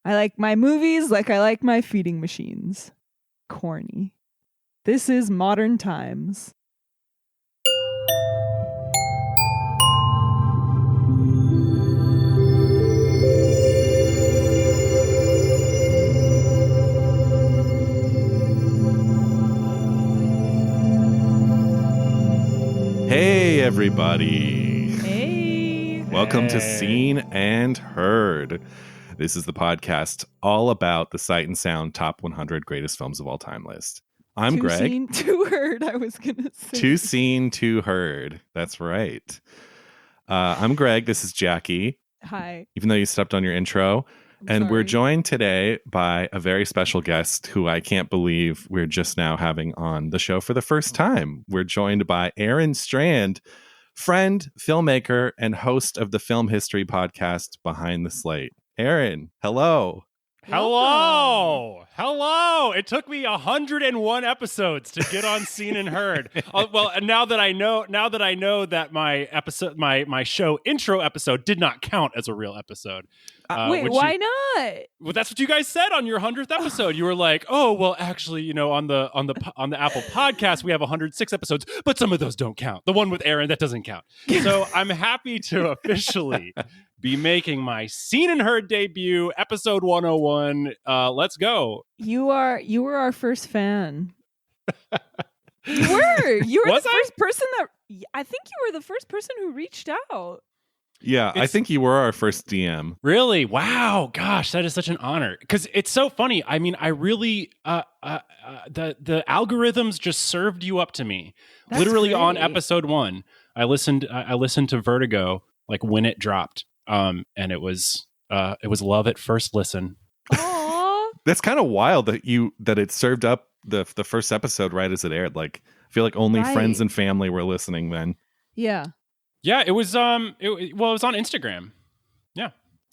I like my movies like I like my feeding machines. Corny. This is Modern Times. Hey, everybody. Hey. Welcome to Seen and Heard. This is the podcast all about the Sight and Sound Top 100 Greatest Films of All Time list. I'm Too Greg. Seen, too heard, I was going to say. Too seen, too heard. That's right. I'm Greg. This is Jackie. Hi. Even though you stepped on your intro. And we're joined today by a very special guest who I can't believe we're just now having on the show for the first time. We're joined by Aaron Strand, friend, filmmaker, and host of the film history podcast Behind the Slate. Aaron, hello. Hello. It took me 101 episodes to get on Seen and Heard. Well, and now that I know that my show intro episode did not count as a real episode. Wait, why not? Well, that's what you guys said on your 100th episode. You were like, "Oh, well, actually, on the Apple podcast, we have 106 episodes, but some of those don't count. The one with Aaron, that doesn't count." So I'm happy to officially be making my Seen and Heard debut, episode 101. Let's go. You were our first fan. You were the first person I think you were the first person who reached out. Yeah, I think you were our first DM. Really? Wow. Gosh, that is such an honor. Because it's so funny. I mean, I really, the algorithms just served you up to me. That's Literally great. on episode 1, I listened to Vertigo, like when it dropped. And it was love at first listen. Aww. That's kind of wild that it served up the first episode right as it aired. Like, I feel like only friends and family were listening then. Yeah. Yeah, it was it was on Instagram. Yeah.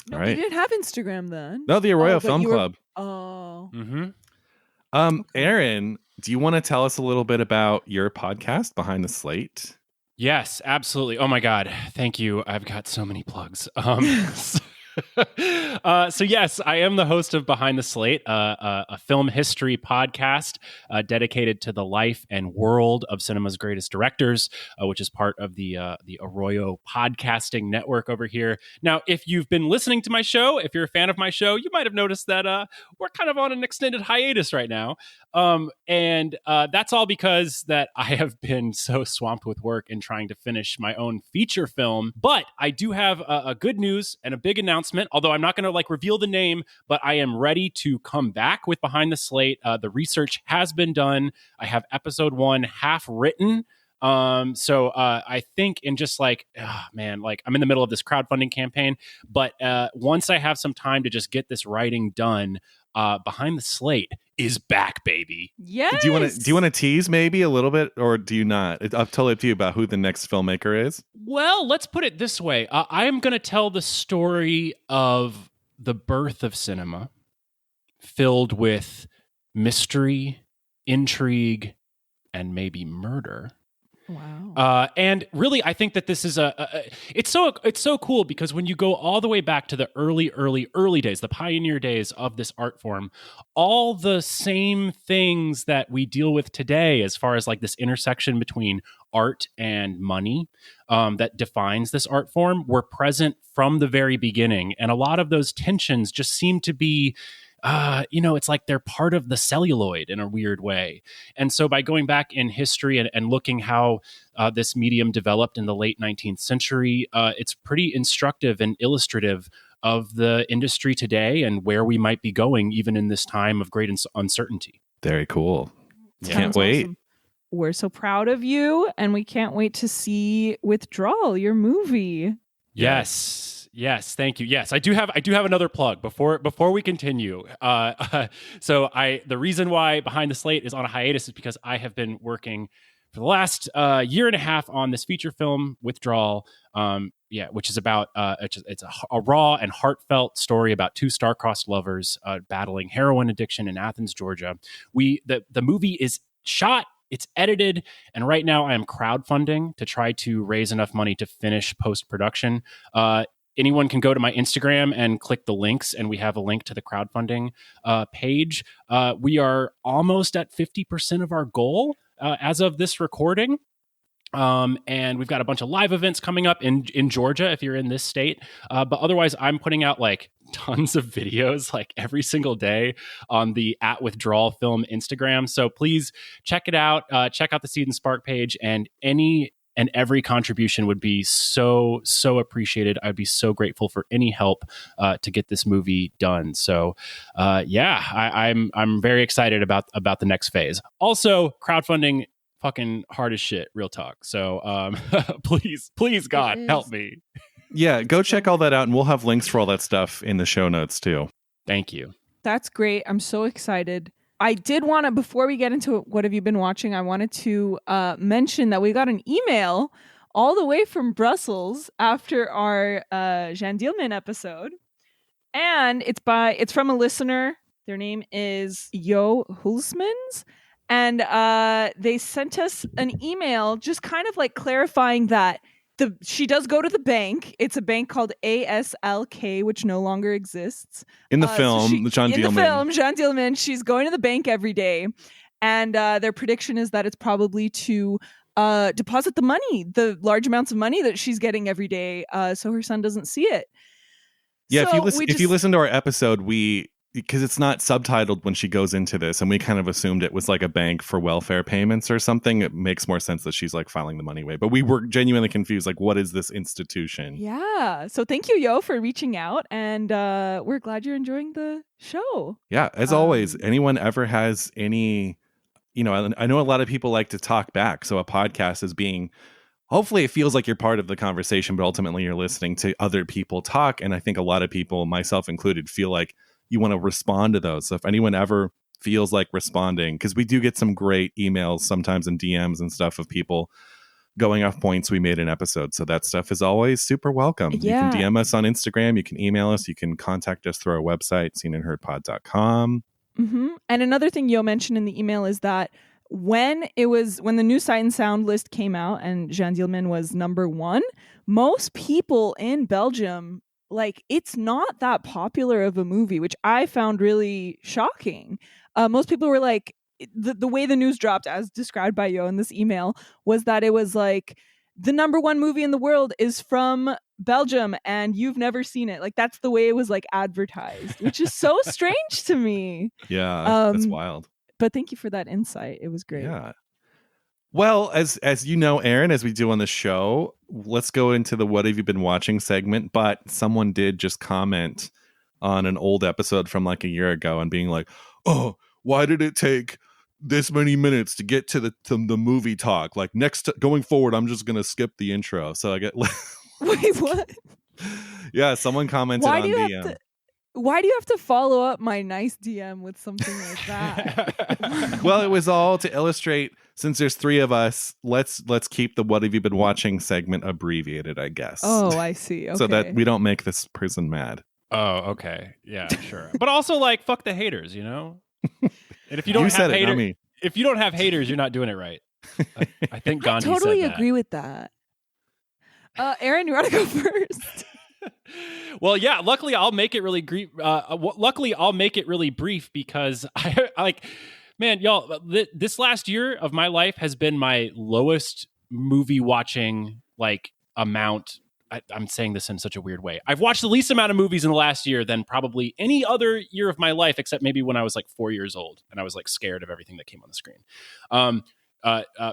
No, Right. you didn't have Instagram then. No, the Arroyo but Film you were- Club. Oh. Mm-hmm. Okay. Aaron, do you want to tell us a little bit about your podcast, Behind the Slate? Yes, absolutely. Oh my God. Thank you. I've got so many plugs. So yes, I am the host of Behind the Slate, a film history podcast dedicated to the life and world of cinema's greatest directors, which is part of the Arroyo podcasting network over here. Now, if you've been listening to my show, if you're a fan of my show, you might have noticed that we're kind of on an extended hiatus right now. And that's all because that I have been so swamped with work and trying to finish my own feature film. But I do have a good news and a big announcement, although I'm not going to reveal the name, but I am ready to come back with Behind the Slate. The research has been done. I have episode 1 half written. So I think in just I'm in the middle of this crowdfunding campaign, but once I have some time to just get this writing done, Behind the Slate is back, baby. Yes. Do you want to tease maybe a little bit, or do you not? It's totally up to you about who the next filmmaker is. Well, let's put it this way. I am going to tell the story of the birth of cinema, filled with mystery, intrigue, and maybe murder. Wow. And really, I think that this is it's so cool because when you go all the way back to the early days, the pioneer days of this art form, all the same things that we deal with today, as far as this intersection between art and money that defines this art form, were present from the very beginning. And a lot of those tensions just seem to be it's like they're part of the celluloid in a weird way. And so by going back in history and looking how this medium developed in the late 19th century, it's pretty instructive and illustrative of the industry today and where we might be going, even in this time of great uncertainty. Very cool. Yeah. Can't wait. Awesome. We're so proud of you, and we can't wait to see Withdrawal, your movie. Yes, thank you. Yes, I do have another plug before we continue. So the reason why Behind the Slate is on a hiatus is because I have been working for the last year and a half on this feature film, Withdrawal. Which is about it's a raw and heartfelt story about two star-crossed lovers battling heroin addiction in Athens, Georgia. The movie is shot. It's edited, and right now I am crowdfunding to try to raise enough money to finish post-production. anyone can go to my Instagram and click the links, and we have a link to the crowdfunding page. We are almost at 50% of our goal as of this recording. And we've got a bunch of live events coming up in Georgia if you're in this state. But otherwise, I'm putting out like tons of videos like every single day on the @Withdrawal Film Instagram. So please check it out. Check out the Seed and Spark page, and any and every contribution would be so appreciated. I'd be so grateful for any help to get this movie done. So I'm very excited about the next phase. Also, crowdfunding fucking hard as shit, real talk. So please God help me. Yeah, go check all that out, and we'll have links for all that stuff in the show notes too. Thank you. That's great. I'm so excited. I did want to, before we get into what have you been watching, I wanted to mention that we got an email all the way from Brussels after our Jeanne Dielman episode. And it's from a listener. Their name is Yo Hulsmans. And they sent us an email just kind of like clarifying that she does go to the bank. It's a bank called ASLK, which no longer exists. In the film, Jeanne Dielman. In the film, Jeanne Dielman, she's going to the bank every day. And their prediction is that it's probably to deposit the money, the large amounts of money that she's getting every day, so her son doesn't see it. Yeah, so if you listen to our episode, because it's not subtitled when she goes into this, and we kind of assumed it was like a bank for welfare payments or something. It makes more sense that she's like filing the money away. But we were genuinely confused. Like, what is this institution? Yeah. So thank you, Yo, for reaching out. And we're glad you're enjoying the show. Yeah. As always, anyone ever has any, I know a lot of people like to talk back. So a podcast is being, hopefully it feels like you're part of the conversation, but ultimately you're listening to other people talk. And I think a lot of people, myself included, feel like you want to respond to those. So if anyone ever feels like responding, because we do get some great emails sometimes in DMs and stuff of people going off points we made in episodes. So that stuff is always super welcome. Yeah. You can DM us on Instagram. You can email us. You can contact us through our website, seenandheardpod.com. Mm-hmm. And another thing Yo mentioned in the email is that when the new Sight and Sound list came out and Jeanne Dielman was number 1, most people in Belgium, like, it's not that popular of a movie, which I found really shocking. Most people were like, the way the news dropped, as described by Yo in this email, was that it was like, the number 1 movie in the world is from Belgium and you've never seen it. Like, that's the way it was like advertised, which is so strange to me. Yeah, that's wild. But thank you for that insight. It was great. Yeah. Well, as you know, Aaron, as we do on the show, let's go into the What Have You Been Watching segment. But someone did just comment on an old episode from like a year ago and being like, oh, why did it take this many minutes to get to the movie talk? Like going forward, I'm just going to skip the intro. So I get... Wait, what? Yeah, someone commented on DM. Why do you have to follow up my nice DM with something like that? Well, it was all to illustrate, since there's 3 of us, let's keep the What Have You Been Watching segment abbreviated, I guess. Oh, I see. Okay. So that we don't make this person mad. Oh, okay. Yeah, sure. But also, like, fuck the haters, And if you don't have haters, if you don't have haters, you're not doing it right. I think Gandhi I totally said that. agree with that. Aaron, you want to go first? Well, yeah. Luckily, I'll make it really brief. Because I like, man, y'all. This last year of my life has been my lowest movie watching amount. I'm saying this in such a weird way. I've watched the least amount of movies in the last year than probably any other year of my life, except maybe when I was like 4 years old and I was like scared of everything that came on the screen.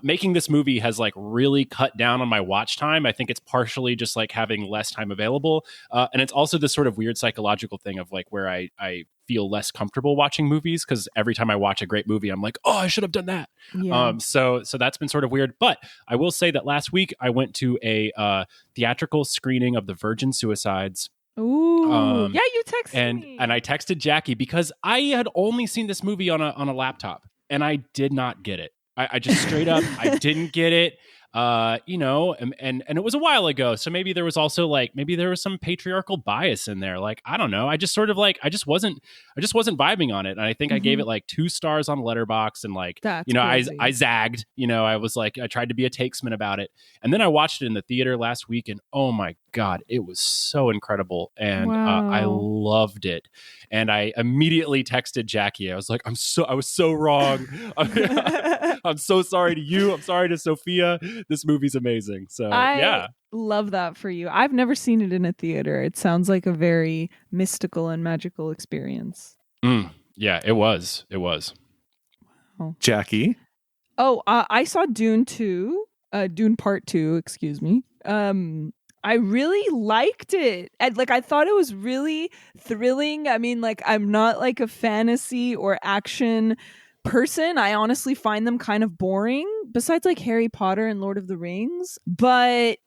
Making this movie has like really cut down on my watch time. I think it's partially just like having less time available. And it's also this sort of weird psychological thing of like where I feel less comfortable watching movies because every time I watch a great movie, I'm like, oh, I should have done that. Yeah. So that's been sort of weird. But I will say that last week I went to a theatrical screening of The Virgin Suicides. Ooh, yeah, you texted me. And I texted Jackie because I had only seen this movie on a laptop and I did not get it. I just straight up, I didn't get it, and it was a while ago. So maybe there was also maybe there was some patriarchal bias in there. Like, I don't know. I just sort of I just wasn't vibing on it. And I think I gave it 2 stars on Letterboxd and I zagged, I was I tried to be a takesman about it. And then I watched it in the theater last week and oh my God, it was so incredible. And Wow. I loved it. And I immediately texted Jackie. I was like, I was so wrong. I'm so sorry to you. I'm sorry to Sophia. This movie's amazing. So I love that for you. I've never seen it in a theater. It sounds like a very mystical and magical experience. Yeah, it was. It was. Oh. Jackie? I saw Dune 2, Dune Part 2, excuse me. I really liked it. I thought it was really thrilling. I mean, I'm not like a fantasy or action person. I honestly find them kind of boring, besides like Harry Potter and Lord of the Rings. But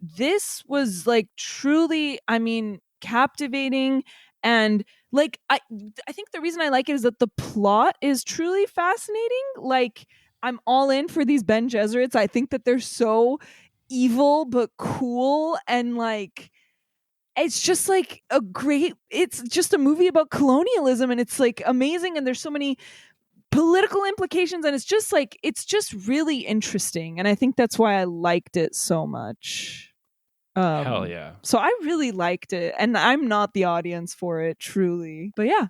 this was like truly, I mean, captivating. And I think the reason I like it is that the plot is truly fascinating. Like, I'm all in for these Bene Gesserits. I think that they're so evil but cool, and like it's just like it's just a movie about colonialism, and it's like amazing, and there's so many political implications, and it's just really interesting, and I think that's why I liked it so much. Hell yeah. So I really liked it, and I'm not the audience for it, truly. But yeah,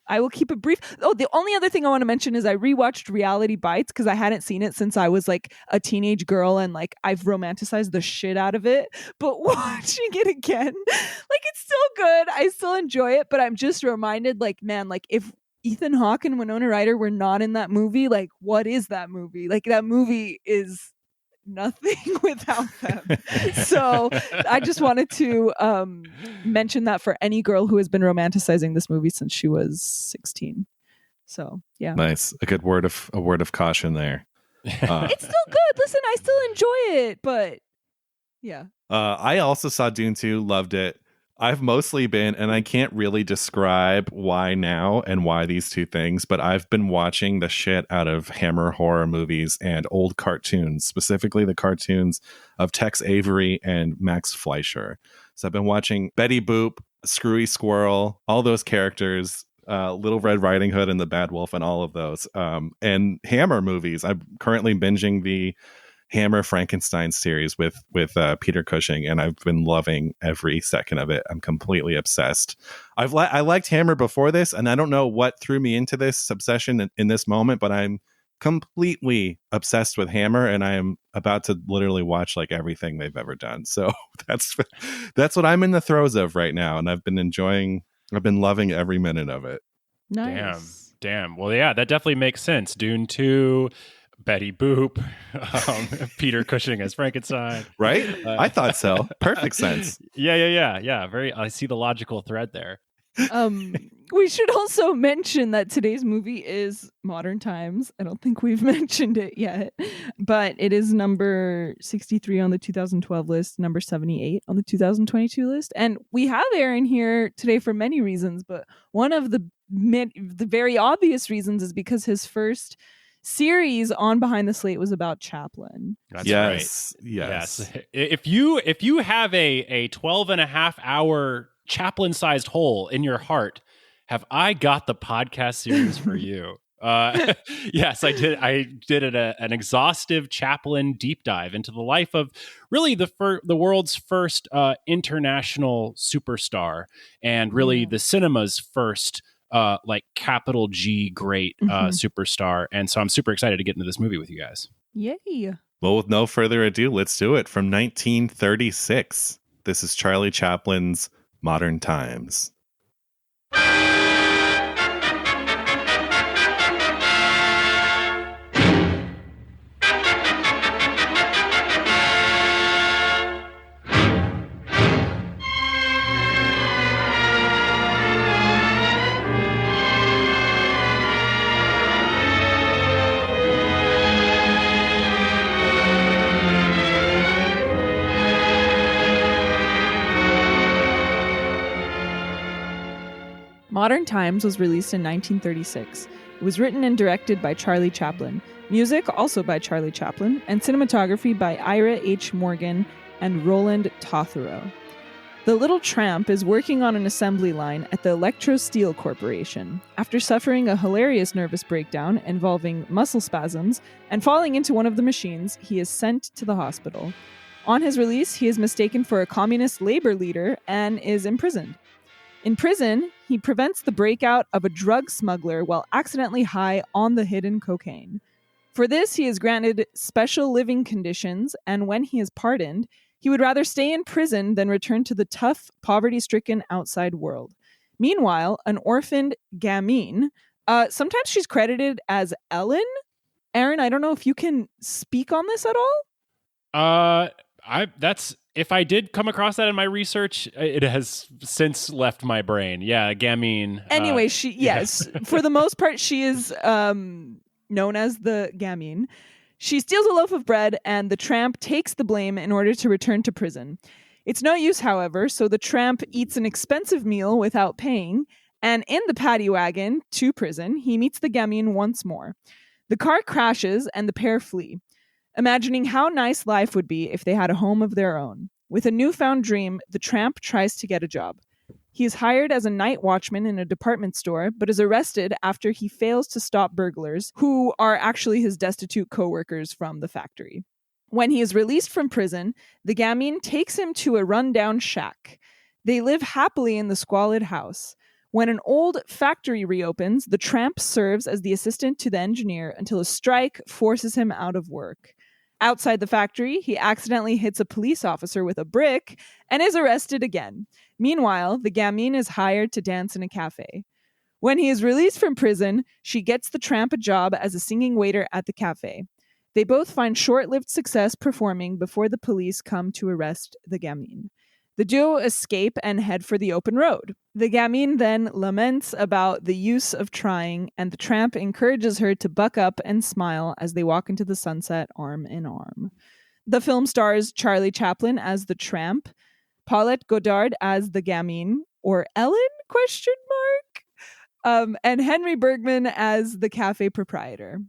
I will keep it brief. Oh, the only other thing I want to mention is I rewatched Reality Bites because I hadn't seen it since I was like a teenage girl, and like I've romanticized the shit out of it. But watching it again, like it's still good. I still enjoy it, but I'm just reminded, like, man, like if Ethan Hawke and Winona Ryder were not in that movie, like what is that movie? Like that movie is nothing without them. So I just wanted to mention that for any girl who has been romanticizing this movie since she was 16. So yeah, Nice. A word of caution there. It's still good. Listen, I still enjoy it, but yeah. I also saw Dune 2, loved it. I've mostly been, and I can't really describe why now and why these two things, but I've been watching the shit out of Hammer horror movies and old cartoons, specifically the cartoons of Tex Avery and Max Fleischer. So I've been watching Betty Boop, Screwy Squirrel, all those characters, Little Red Riding Hood and the Bad Wolf, and all of those. And Hammer movies. I'm currently binging the Hammer Frankenstein series with Peter Cushing, and I've been loving every second of it. I'm completely obsessed. I liked Hammer before this, and I don't know what threw me into this obsession in this moment, but I'm completely obsessed with Hammer, and I am about to literally watch like everything they've ever done. So that's what I'm in the throes of right now, and I've been loving every minute of it. Nice. Damn. Well, yeah, that definitely makes sense. Dune 2, Betty Boop, Peter Cushing as Frankenstein. Right? I thought so. Perfect sense. Yeah. I see the logical thread there. We should also mention that today's movie is Modern Times. I don't think we've mentioned it yet, but it is number 63 on the 2012 list, number 78 on the 2022 list. And we have Aaron here today for many reasons, but one of the very obvious reasons is because his first series on Behind the Slate was about Chaplin. That's right. Yes. If you have a 12 and a half hour Chaplin-sized hole in your heart, have I got the podcast series for you? Yes, I did. I did an exhaustive Chaplin deep dive into the life of really the world's first international superstar, and really the cinema's first like capital G great superstar. And so I'm super excited to get into this movie with you guys. Yay. Well, with no further ado, let's do it. From 1936, this is Charlie Chaplin's Modern Times. Modern Times was released in 1936. It was written and directed by Charlie Chaplin. Music also by Charlie Chaplin, and cinematography by Ira H. Morgan and Roland Tothero. The little tramp is working on an assembly line at the Electro Steel Corporation. After suffering a hilarious nervous breakdown involving muscle spasms and falling into one of the machines, he is sent to the hospital. On his release, he is mistaken for a communist labor leader and is imprisoned. In prison, he prevents the breakout of a drug smuggler while accidentally high on the hidden cocaine. For this, he is granted special living conditions, and when he is pardoned, he would rather stay in prison than return to the tough, poverty-stricken outside world. Meanwhile, an orphaned Gamine, sometimes she's credited as Ellen. Aaron, I don't know if you can speak on this at all. If I did come across that in my research, it has since left my brain. Yeah, Gamine. Anyway, yes, for the most part, she is known as the Gamine. She steals a loaf of bread, and the tramp takes the blame in order to return to prison. It's no use, however, so the tramp eats an expensive meal without paying, and in the paddy wagon to prison, he meets the Gamine once more. The car crashes, and the pair flee, imagining how nice life would be if they had a home of their own. With a newfound dream, the tramp tries to get a job. He is hired as a night watchman in a department store, but is arrested after he fails to stop burglars, who are actually his destitute co-workers from the factory. When he is released from prison, the Gamine takes him to a rundown shack. They live happily in the squalid house. When an old factory reopens, the tramp serves as the assistant to the engineer until a strike forces him out of work. Outside the factory, he accidentally hits a police officer with a brick and is arrested again. Meanwhile, the Gamine is hired to dance in a cafe. When he is released from prison, she gets the tramp a job as a singing waiter at the cafe. They both find short-lived success performing before the police come to arrest the Gamine. The duo escape and head for the open road. The Gamine then laments about the use of trying, and the tramp encourages her to buck up and smile as they walk into the sunset arm in arm. The film stars Charlie Chaplin as the tramp, Paulette Goddard as the Gamine, or Ellen, ? And Henry Bergman as the cafe proprietor.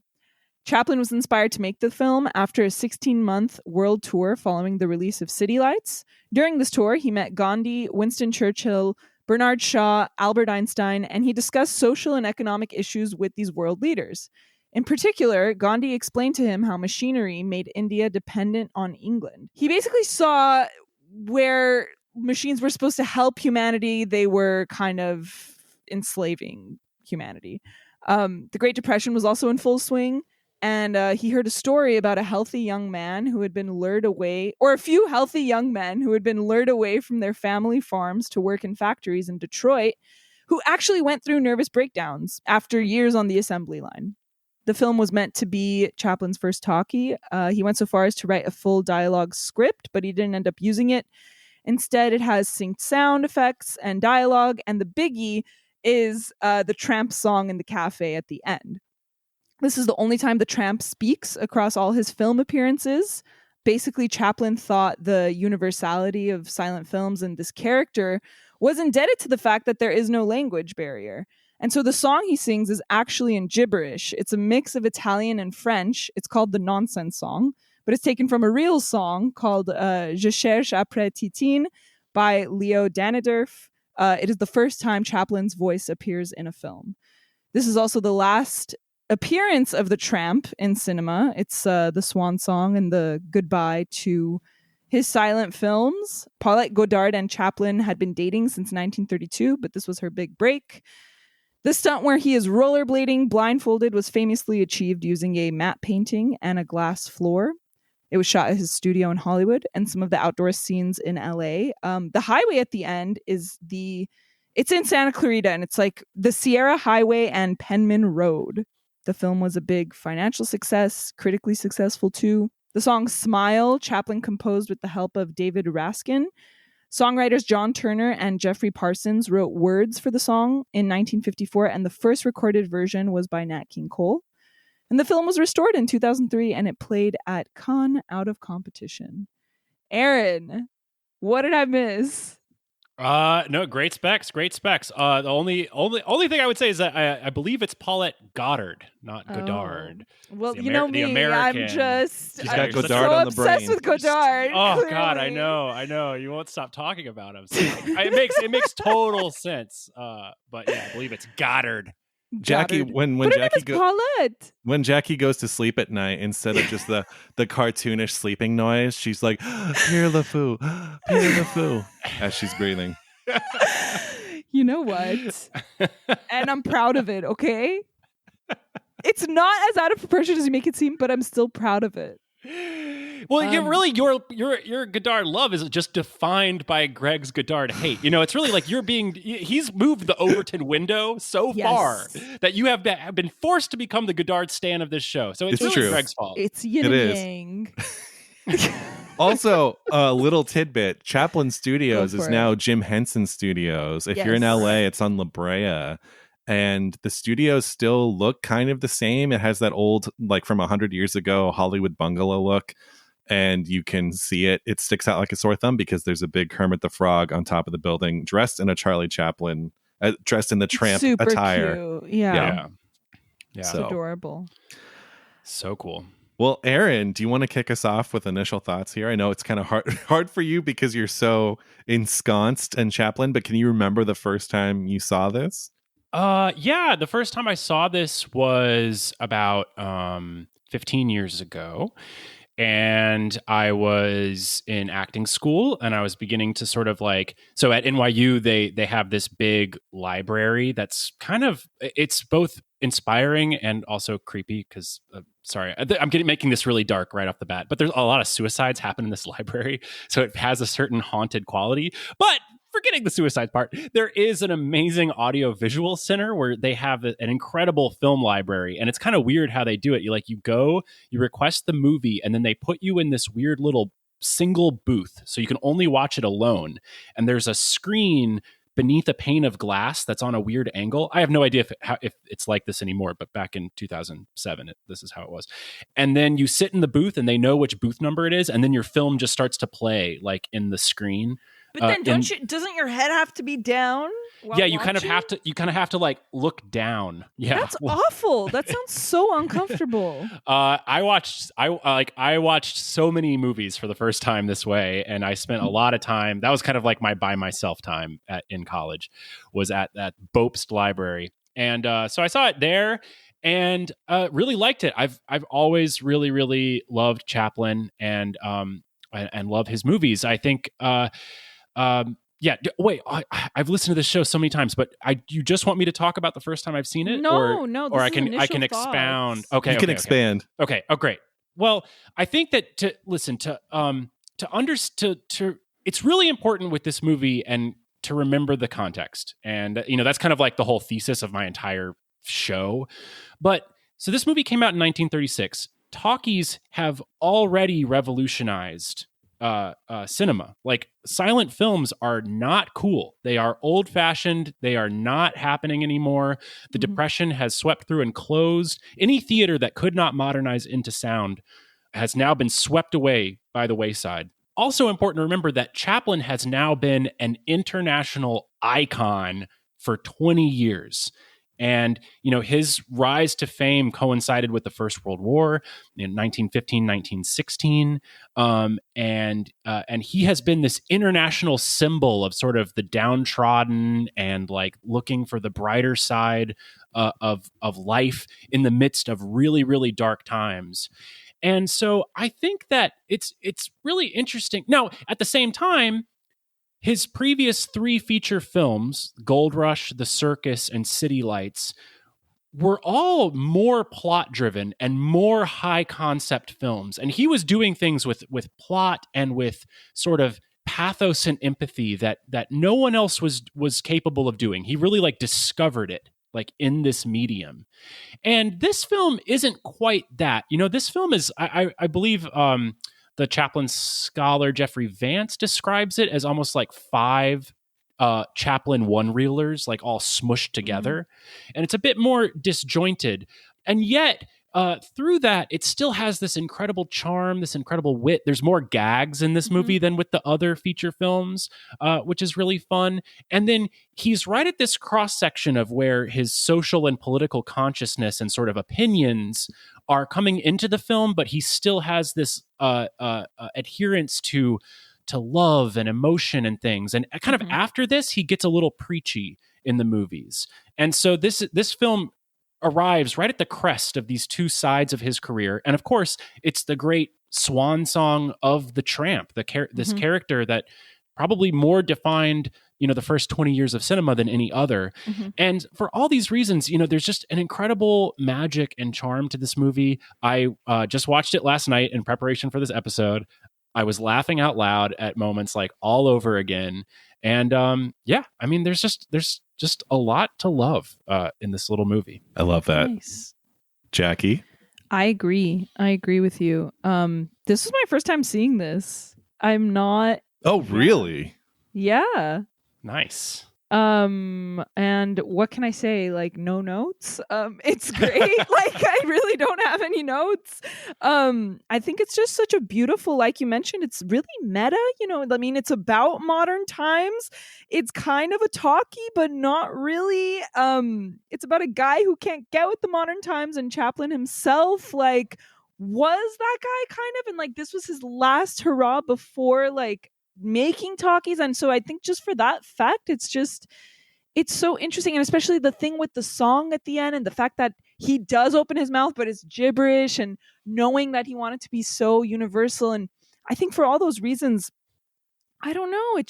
Chaplin was inspired to make the film after a 16-month world tour following the release of City Lights. During this tour, he met Gandhi, Winston Churchill, Bernard Shaw, Albert Einstein, and he discussed social and economic issues with these world leaders. In particular, Gandhi explained to him how machinery made India dependent on England. He basically saw where machines were supposed to help humanity, they were kind of enslaving humanity. The Great Depression was also in full swing. And he heard a story about a healthy young man who had been lured away, or a few healthy young men who had been lured away from their family farms to work in factories in Detroit, who actually went through nervous breakdowns after years on the assembly line. The film was meant to be Chaplin's first talkie. He went so far as to write a full dialogue script, but he didn't end up using it. Instead, it has synced sound effects and dialogue, and the biggie is the tramp song in the cafe at the end. This is the only time the tramp speaks across all his film appearances. Basically, Chaplin thought the universality of silent films and this character was indebted to the fact that there is no language barrier. And so the song he sings is actually in gibberish. It's a mix of Italian and French. It's called the Nonsense Song, but it's taken from a real song called Je cherche après Titine by Leo Danedorf. It is the first time Chaplin's voice appears in a film. This is also the last appearance of the tramp in cinema. It's the swan song and the goodbye to his silent films. Paulette Goddard and Chaplin had been dating since 1932, but this was her big break. The stunt where he is rollerblading blindfolded was famously achieved using a matte painting and a glass floor. It was shot at his studio in Hollywood, and some of the outdoor scenes in LA. The highway at the end is it's in Santa Clarita, and it's like the Sierra Highway and Penman Road. The film was a big financial success, critically successful too. The song Smile, Chaplin composed with the help of David Raskin. Songwriters John Turner and Jeffrey Parsons wrote words for the song in 1954, and the first recorded version was by Nat King Cole. And the film was restored in 2003, and it played at Cannes out of competition. Aaron, what did I miss? No, great specs. The only thing I would say is that I believe it's Paulette Goddard, not Goddard. Well, you know me, the American. She's got Goddard so on the brain. Obsessed with Goddard. Oh clearly. God, I know. You won't stop talking about him. So it makes total sense. But yeah, I believe it's Goddard. Jackie, Battered. when But her name Jackie is Paulette. when Jackie goes to sleep at night, instead of just the cartoonish sleeping noise, she's like, Pierre LeFou, Pierre LeFou, as she's breathing. You know what? And I'm proud of it, okay? It's not as out of proportion as you make it seem, but I'm still proud of it. Well, your Godard love is just defined by Greg's Godard hate. It's really like he's moved the Overton window so far that you have been forced to become the Godard stan of this show. So it's really true. Greg's fault. It's yin and yang. Also, a little tidbit, Chaplin Studios is now Jim Henson Studios. If you're in LA, it's on La Brea. And the studios still look kind of the same. It has that old, like from 100 years ago, Hollywood bungalow look. And you can see it. It sticks out like a sore thumb because there's a big Kermit the Frog on top of the building, dressed in a Charlie Chaplin, dressed in the tramp Super attire. Cute. Yeah. It's adorable. So cool. Well, Aaron, do you want to kick us off with initial thoughts here? I know it's kind of hard for you because you're so ensconced in Chaplin, but can you remember the first time you saw this? Yeah, the first time I saw this was about 15 years ago. And I was in acting school, and I was beginning to sort of so at NYU, they have this big library that's it's both inspiring and also creepy because, sorry, I'm making this really dark right off the bat, but there's a lot of suicides happen in this library. So it has a certain haunted quality, but forgetting the suicide part, there is an amazing audio-visual center where they have an incredible film library, and it's kind of weird how they do it. You go, you request the movie, and then they put you in this weird little single booth, so you can only watch it alone. And there's a screen beneath a pane of glass that's on a weird angle. I have no idea if it's like this anymore, but back in 2007, this is how it was. And then you sit in the booth, and they know which booth number it is, and then your film just starts to play in the screen. But then doesn't your head have to be down? Yeah, you kind of have to look down. Yeah. That's awful. That sounds so uncomfortable. I watched so many movies for the first time this way, and I spent a lot of time. That was kind of like my by myself time in college, was at that Bopst library. And so I saw it there and really liked it. I've always really, really loved Chaplin and love his movies. I think wait, I've listened to this show so many times, but you just want me to talk about the first time I've seen it? No, or I can expound. Okay, you can expand. Okay. Oh, great. Well, I think that it's really important with this movie and to remember the context. And that's kind of like the whole thesis of my entire show. But so this movie came out in 1936. Talkies have already revolutionized cinema. Silent films are not cool. They are old-fashioned. They are not happening anymore. The Depression has swept through and closed. Any theater that could not modernize into sound has now been swept away by the wayside. Also important to remember that Chaplin has now been an international icon for 20 years. And, his rise to fame coincided with the First World War in 1915, 1916. And he has been this international symbol of sort of the downtrodden and looking for the brighter side of life in the midst of really, really dark times. And so I think that it's really interesting. Now, at the same time, his previous 3 feature films, Gold Rush, The Circus, and City Lights, were all more plot-driven and more high-concept films. And he was doing things with plot and with sort of pathos and empathy that no one else was capable of doing. He really discovered it in this medium. And this film isn't quite that. This film is, I believe... the Chaplin scholar Jeffrey Vance describes it as almost like 5 Chaplin one-reelers, all smushed together. And it's a bit more disjointed. And yet, through that, it still has this incredible charm, this incredible wit. There's more gags in this movie than with the other feature films, which is really fun. And then he's right at this cross-section of where his social and political consciousness and sort of opinions are coming into the film, but he still has this adherence to love and emotion and things. And kind of after this, he gets a little preachy in the movies. And so this film arrives right at the crest of these two sides of his career. And of course, it's the great swan song of the Tramp, this character that probably more defined, the first 20 years of cinema than any other. And for all these reasons, there's just an incredible magic and charm to this movie. I just watched it last night in preparation for this episode. I was laughing out loud at moments like all over again. And there's just a lot to love in this little movie. I love that. Nice. Jackie? I agree with you. This was my first time seeing this. I'm not. Oh, really? Yeah. Nice. And what can I say? Like, no notes. It's great. Like, I really don't have any notes. I think it's just such a beautiful, like you mentioned, it's really meta, it's about modern times. It's kind of a talkie, but not really. It's about a guy who can't get with the modern times, and Chaplin himself, like, was that guy kind of, and like, this was his last hurrah before, like, making talkies. And so I think just for that fact, it's so interesting. And especially the thing with the song at the end and the fact that he does open his mouth, but it's gibberish, and knowing that he wanted to be so universal. And I think for all those reasons, I don't know,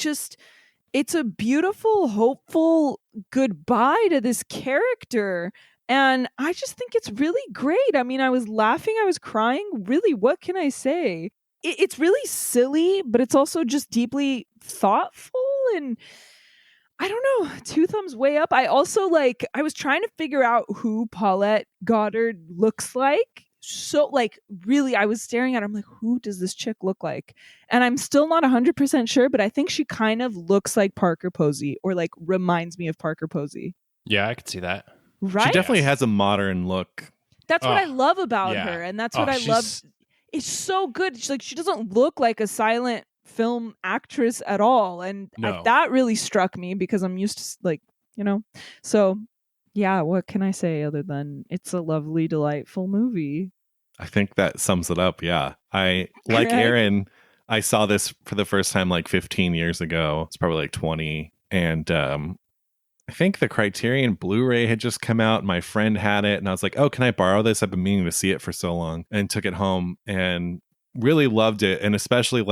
it's a beautiful, hopeful goodbye to this character. And I just think it's really great. I mean, I was laughing, I was crying. Really, what can I say? It's really silly, but it's also just deeply thoughtful. And I don't know, 2 thumbs way up. I also I was trying to figure out who Paulette Goddard looks like. So really, I was staring at her. I'm like, who does this chick look like? And I'm still not 100% sure, but I think she kind of looks like Parker Posey, or reminds me of Parker Posey. Yeah, I could see that. Right? She definitely has a modern look. That's what I love about her. And that's what I love. It's so good. She doesn't look like a silent film actress at all. And that really struck me, because I'm used to so yeah, what can I say other than it's a lovely, delightful movie? I think that sums it up. Yeah. Like Aaron, I saw this for the first time 15 years ago. It's probably 20. And I think the Criterion Blu-ray had just come out. My friend had it, and I was like, oh, can I borrow this? I've been meaning to see it for so long, and took it home and really loved it. And especially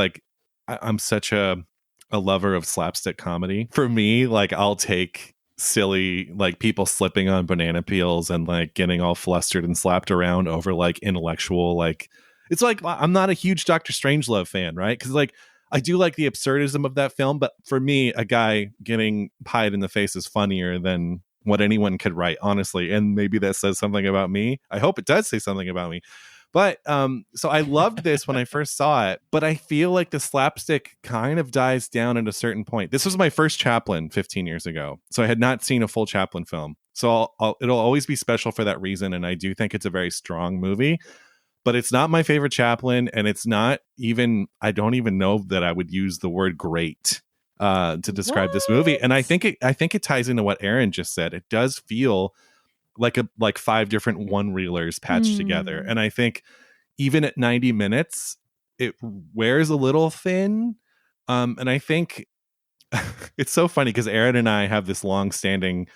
I'm such a lover of slapstick comedy. For me, I'll take silly, people slipping on banana peels and getting all flustered and slapped around over intellectual, it's I'm not a huge Dr. Strangelove fan, right? Because I do like the absurdism of that film, but for me, a guy getting pied in the face is funnier than what anyone could write, honestly. And maybe that says something about me. I hope it does say something about me. But so I loved this when I first saw it, but I feel like the slapstick kind of dies down at a certain point. This was my first Chaplin 15 years ago, so I had not seen a full Chaplin film. So it'll always be special for that reason, and I do think it's a very strong movie. But it's not my favorite Chaplin, and it's not even, I don't even know that I would use the word great to describe this movie. And I think it ties into what Aaron just said. It does feel like 5 different one-reelers patched together. And I think even at 90 minutes, it wears a little thin. And I think it's so funny because Aaron and I have this long-standing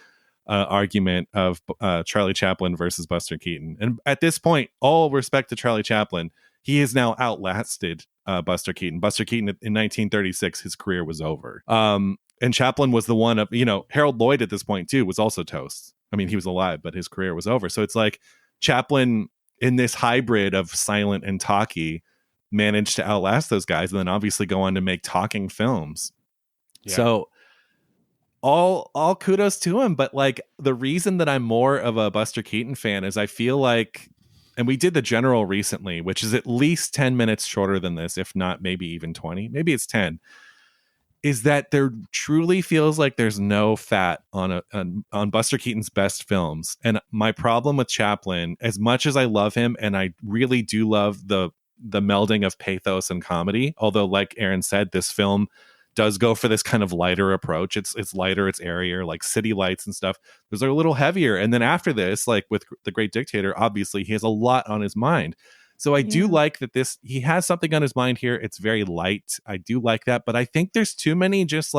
argument of Charlie Chaplin versus Buster Keaton. And at this point, all respect to Charlie Chaplin, he has now outlasted Buster Keaton. Buster Keaton in 1936, his career was over. And Chaplin was the one of, Harold Lloyd at this point too was also toast. I mean, he was alive, but his career was over. So it's Chaplin in this hybrid of silent and talkie managed to outlast those guys, and then obviously go on to make talking films. Yeah. So all kudos to him. But the reason that I'm more of a Buster Keaton fan is I feel and we did the General recently, which is at least 10 minutes shorter than this, if not maybe even 20, maybe it's 10, is that there truly feels like there's no fat on Buster Keaton's best films. And my problem with Chaplin, as much as I love him, and I really do love the melding of pathos and comedy, although like Aaron said, this film does go for this kind of lighter approach. It's lighter, it's airier, city lights and stuff. Those are a little heavier. And then after this, with The Great Dictator, obviously he has a lot on his mind. So I do like that he has something on his mind here. It's very light. I do like that. But I think there's too many just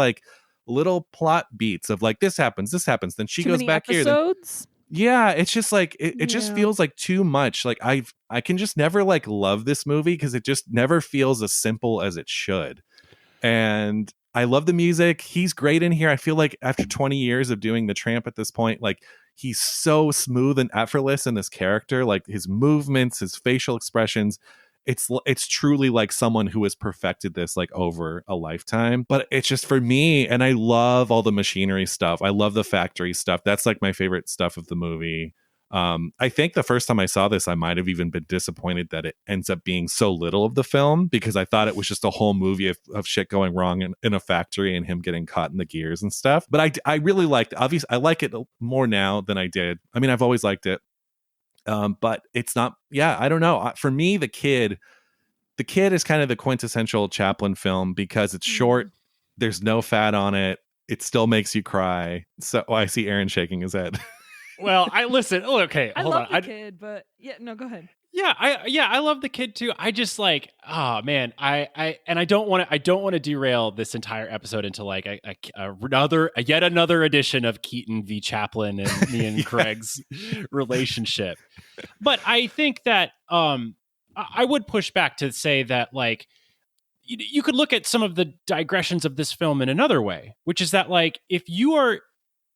little plot beats of this happens, then she goes back episodes? Yeah, it's just like it just feels like too much. Like I can just never like love this movie because it just never feels as simple as it should. And I love the music. He's great in here. I feel like after 20 years of doing The Tramp at this point, like he's so smooth and effortless in this character, like his movements, his facial expressions. It's truly like someone who has perfected this like over a lifetime. But it's just for me, and I love all the machinery stuff. I love the factory stuff. That's like my favorite stuff of the movie. I think the first time I saw this, I might have even been disappointed that it ends up being so little of the film, because I thought it was just a whole movie of shit going wrong in a factory and him getting caught in the gears and stuff. But I really liked it. Obviously, I like it more now than I did. I mean, I've always liked it. But it's not, I don't know. For me, the kid is kind of the quintessential Chaplin film because it's short. There's no fat on it. It still makes you cry. So I see Aaron shaking his head. Well, I listen. Oh, okay. I Hold love on. the kid, but no, go ahead. Yeah, I love the kid too. I just like, oh man, I don't want to derail this entire episode into like yet another edition of Keaton v. Chaplin and me and Craig's relationship. But I think that I would push back to say that like you could look at some of the digressions of this film in another way, which is that like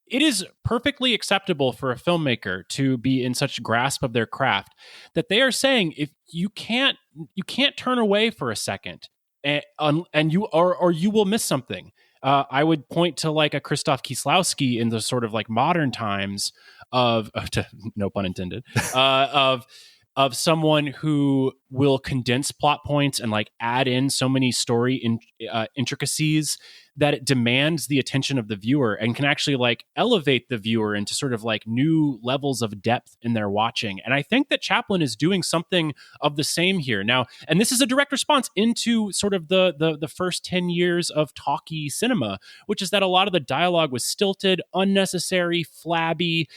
it is perfectly acceptable for a filmmaker to be in such grasp of their craft that they are saying if you can't turn away for a second and you will miss something. I would point to like a Krzysztof Kieslowski in the sort of like modern times of no pun intended, of someone who will condense plot points and like add in so many story intricacies that it demands the attention of the viewer and can actually like elevate the viewer into sort of like new levels of depth in their watching. And I think that Chaplin is doing something of the same here now. And this is a direct response into sort of the first 10 years of talkie cinema, which is that a lot of the dialogue was stilted, unnecessary, flabby.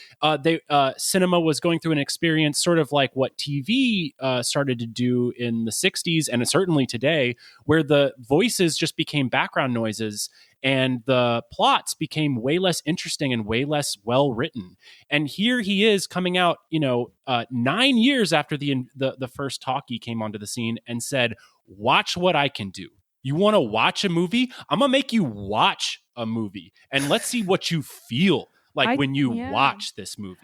Cinema was going through an experience sort of like what TV started to do in the 60s and certainly today, where the voices just became background noises and the plots became way less interesting and way less well written. And here he is coming out, 9 years after the first talkie came onto the scene and said, "Watch what I can do. You want to watch a movie? I'm gonna make you watch a movie, and let's see what you feel like when you watch this movie."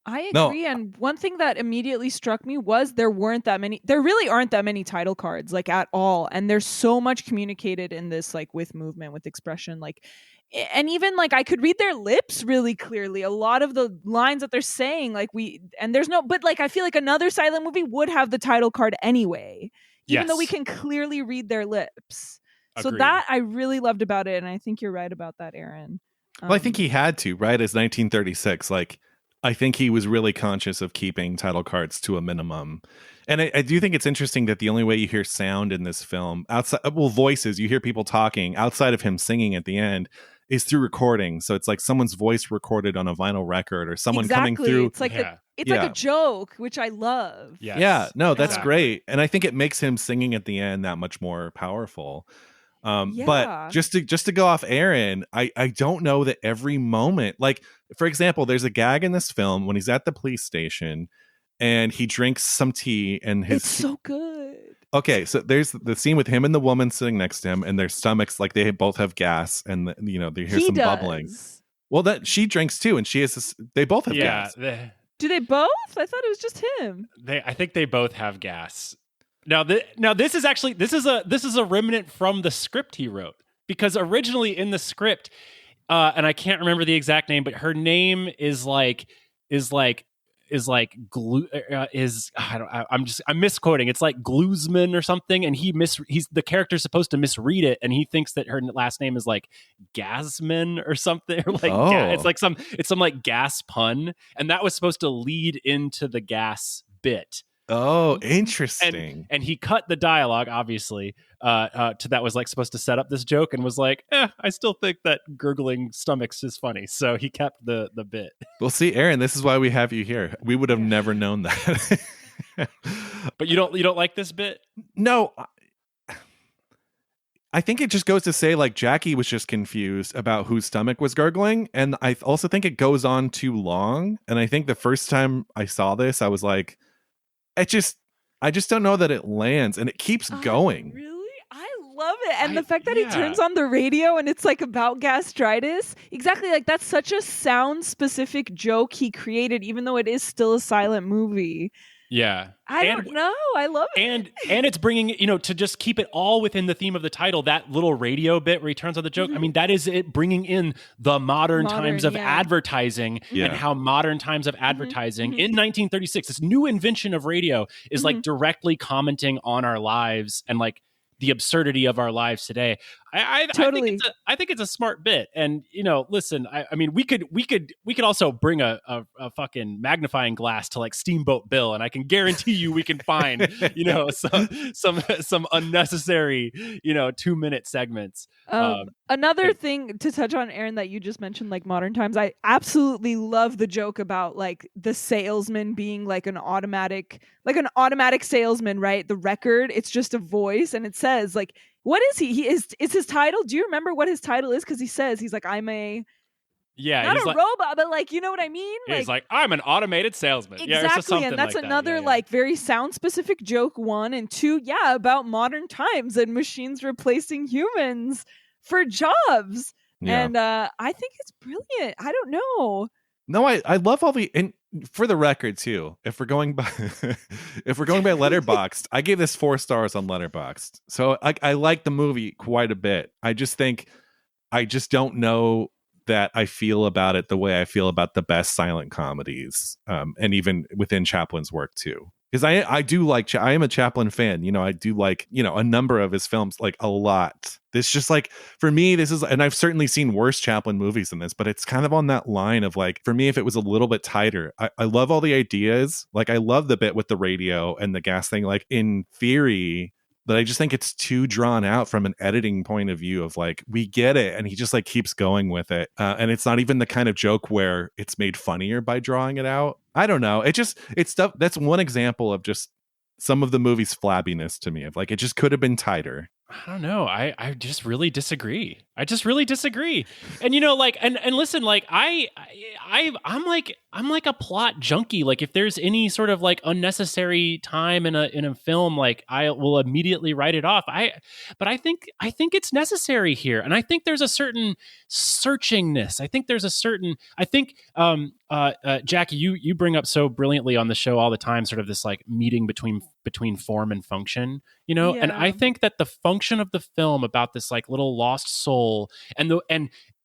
I agree. No. And one thing that immediately struck me was there really aren't that many title cards, like at all. And there's so much communicated in this, like with movement, with expression, like, and even like I could read their lips really clearly. A lot of the lines that they're saying, like but like I feel like another silent movie would have the title card anyway, even though we can clearly read their lips. Agreed. So that I really loved about it. And I think you're right about that, Aaron. Well, I think he had to, right? As 1936, like, I think he was really conscious of keeping title cards to a minimum. And I do think it's interesting that the only way you hear sound in this film, voices, you hear people talking outside of him singing at the end, is through recording. So it's like someone's voice recorded on a vinyl record or someone coming through. It's like like a joke, which I love. Yes. Yeah, no, that's great. And I think it makes him singing at the end that much more powerful. But just to go off Aaron, I don't know that every moment, like, for example, there's a gag in this film when he's at the police station and he drinks some tea and it's so good. Okay, so there's the scene with him and the woman sitting next to him and their stomachs, like they both have gas and they hear some bubbling. Well, that she drinks too, and they both have gas. Do they both? I thought it was just him. I think they both have gas. Now this is a remnant from the script he wrote, because originally in the script, and I can't remember the exact name, but her name I'm misquoting. It's like Glusman or something, and the character's supposed to misread it, and he thinks that her last name is like Gasman or something, or like it's some like gas pun, and that was supposed to lead into the gas bit. Oh, interesting. And he cut the dialogue, obviously, to that was like supposed to set up this joke, and was like, I still think that gurgling stomachs is funny. So he kept the bit. Well, see, Aaron, this is why we have you here. We would have never known that. But you don't like this bit? No. I think it just goes to say, like, Jackie was just confused about whose stomach was gurgling. And I also think it goes on too long. And I think the first time I saw this, I was like, I just don't know that it lands, and it keeps going. Really? I love it. And the fact that he turns on the radio and it's like about gastritis. Exactly. Like, that's such a sound specific joke he created, even though it is still a silent movie. Yeah. I don't know. I love it. And it's bringing, to just keep it all within the theme of the title, that little radio bit where he turns on the joke. I mean, that is it bringing in the modern times of advertising and how modern times of advertising in 1936, this new invention of radio is like directly commenting on our lives and like the absurdity of our lives today. Totally. I think it's a smart bit. And, listen, I mean, we could also bring a fucking magnifying glass to like Steamboat Bill, and I can guarantee you we can find, some unnecessary, 2-minute segments. Another thing to touch on, Aaron, that you just mentioned, like modern times, I absolutely love the joke about like the salesman being like an automatic salesman, right? The record, it's just a voice, and it says like, what is he? He is his title. Do you remember what his title is? Because he says he's like, I'm a not a robot, but like, you know what I mean? He's like, I'm an automated salesman. Exactly, and that's like another like very sound specific joke. 1 and 2, about modern times and machines replacing humans for jobs. And I think it's brilliant. I don't know. No, I love all the, and for the record too, if we're going by Letterboxd, I gave this 4 stars on Letterboxd. So I like the movie quite a bit. I just don't know that I feel about it the way I feel about the best silent comedies, and even within Chaplin's work too. Because I do like, I am a Chaplin fan. I do like, a number of his films, like a lot. This just like, for me, this is, and I've certainly seen worse Chaplin movies than this, but it's kind of on that line of like, for me, if it was a little bit tighter, I love all the ideas. Like, I love the bit with the radio and the gas thing, like in theory, but I just think it's too drawn out from an editing point of view of like, we get it. And he just like keeps going with it. And it's not even the kind of joke where it's made funnier by drawing it out. I don't know. It's stuff. That's one example of just some of the movie's flabbiness to me, of like, it just could have been tighter. I don't know. I just really disagree. And like, and listen, like I'm like a plot junkie. Like, if there's any sort of like unnecessary time in a film, like I will immediately write it off. But I think it's necessary here. And I think there's a certain searchingness. I think Jackie, you bring up so brilliantly on the show all the time, sort of this like meeting between form and function, and I think that the function of the film about this like little lost soul and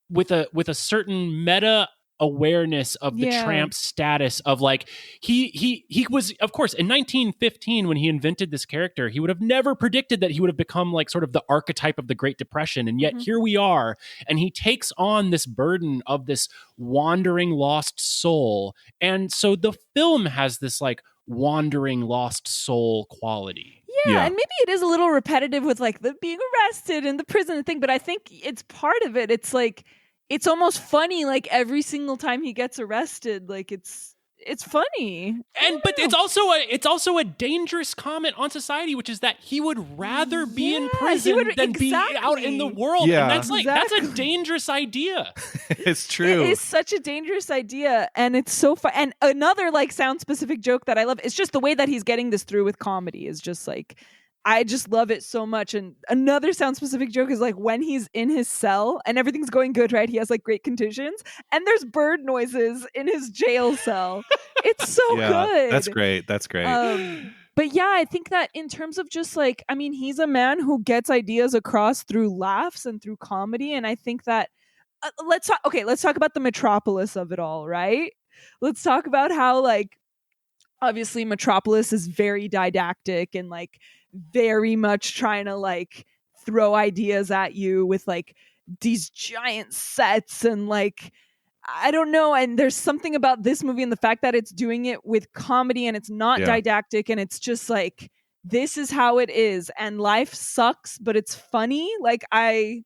with a certain meta awareness of the tramp's status of like, he was, of course, in 1915 when he invented this character, he would have never predicted that he would have become like sort of the archetype of the Great Depression, and yet here we are, and he takes on this burden of this wandering lost soul. And so the film has this like wandering lost soul quality. Yeah, and maybe it is a little repetitive with like the being arrested and the prison thing, but I think it's part of it. It's like, it's almost funny, like every single time he gets arrested, like it's funny. But it's also a dangerous comment on society, which is that he would rather be in prison than be out in the world. Yeah. And that's a dangerous idea. It's true. It is such a dangerous idea, and it's so fun. And another like sound specific joke that I love is just the way that he's getting this through with comedy is just like, I just love it so much. And another sound specific joke is like when he's in his cell and everything's going good, right? He has like great conditions and there's bird noises in his jail cell. It's so good. That's great. But yeah, I think that in terms of just like, I mean, he's a man who gets ideas across through laughs and through comedy. And I think that let's talk about the metropolis of it all, right? Let's talk about how like, obviously Metropolis is very didactic and like very much trying to like throw ideas at you with like these giant sets and like, I don't know. And there's something about this movie and the fact that it's doing it with comedy and it's not didactic and it's just like, this is how it is. And life sucks, but it's funny. Like, I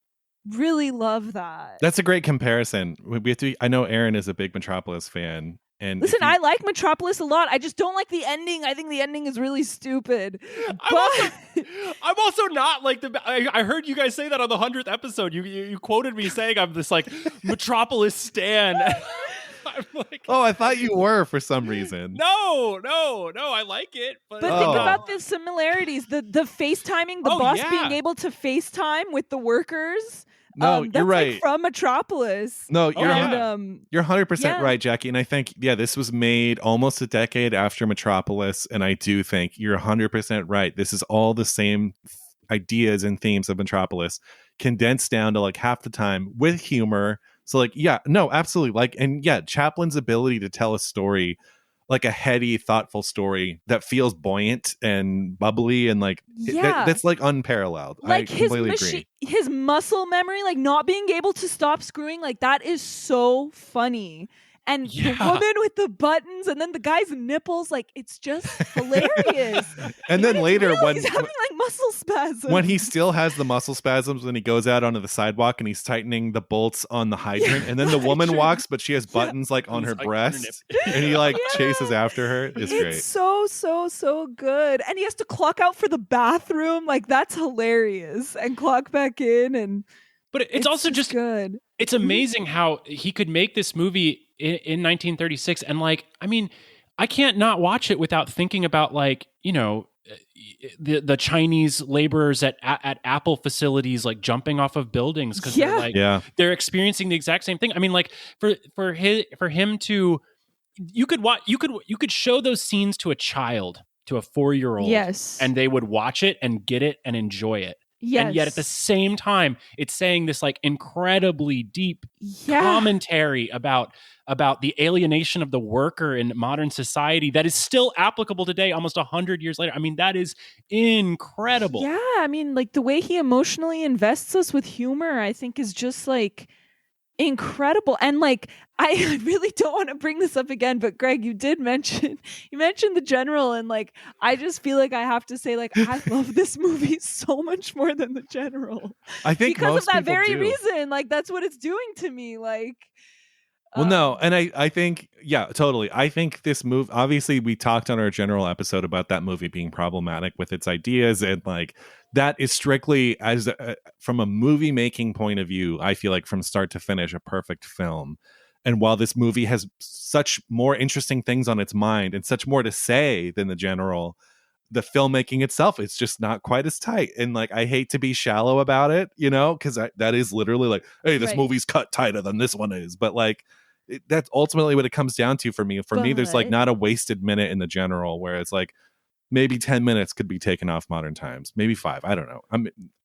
really love that. That's a great comparison. I know Aaron is a big Metropolis fan. And listen, I like Metropolis a lot. I just don't like the ending. I think the ending is really stupid. I'm also not like I heard you guys say that on the 100th episode. You quoted me saying I'm this like Metropolis stan. I'm like, oh, I thought you were for some reason. No, I like it. But think about the similarities. The FaceTiming, the boss being able to FaceTime with the workers. No, that's you're right. Like from Metropolis. No, you're 100% right, Jackie. And I think, this was made almost a decade after Metropolis. And I do think you're 100% right. This is all the same ideas and themes of Metropolis condensed down to like half the time with humor. So like, absolutely. Like, and Chaplin's ability to tell a story, like a heady, thoughtful story that feels buoyant and bubbly and like that's like unparalleled. Like I completely agree. His muscle memory, like not being able to stop screwing, like that is so funny. And the woman with the buttons and then the guy's nipples, like it's just hilarious. And then later when he's having like muscle spasms. When he still has the muscle spasms when he goes out onto the sidewalk and he's tightening the bolts on the hydrant, and then the woman walks, but she has buttons like on her breast, and he like chases after her. It's great. So good. And he has to clock out for the bathroom. Like that's hilarious. And clock back in But it's also just good. It's amazing how he could make this movie in 1936. And like, I mean, I can't not watch it without thinking about like, the Chinese laborers at Apple facilities, like jumping off of buildings because they're experiencing the exact same thing. I mean, like for him to, you could show those scenes to a child, to a 4-year-old, and they would watch it and get it and enjoy it. Yes. And yet at the same time, it's saying this like incredibly deep commentary about the alienation of the worker in modern society that is still applicable today, almost 100 years later. I mean, that is incredible. Yeah, I mean, like the way he emotionally invests us with humor, I think is just like incredible. And like, I really don't want to bring this up again, but Greg, you mentioned the general, and like I just feel like I have to say, like, I love this movie so much more than the general. I think because most of that people very do. reason. Like that's what it's doing to me. Like well, no, and I think, totally. I think this movie, obviously we talked on our general episode about that movie being problematic with its ideas, and like that is strictly as from a movie making point of view, I feel like from start to finish, a perfect film. And while this movie has such more interesting things on its mind and such more to say than the general, the filmmaking itself, it's just not quite as tight. And like, I hate to be shallow about it, because that is literally like, hey, this movie's cut tighter than this one is. But like, that's ultimately what it comes down to for me. For me, there's like not a wasted minute in the general, where it's like maybe 10 minutes could be taken off Modern Times, maybe 5. I don't know.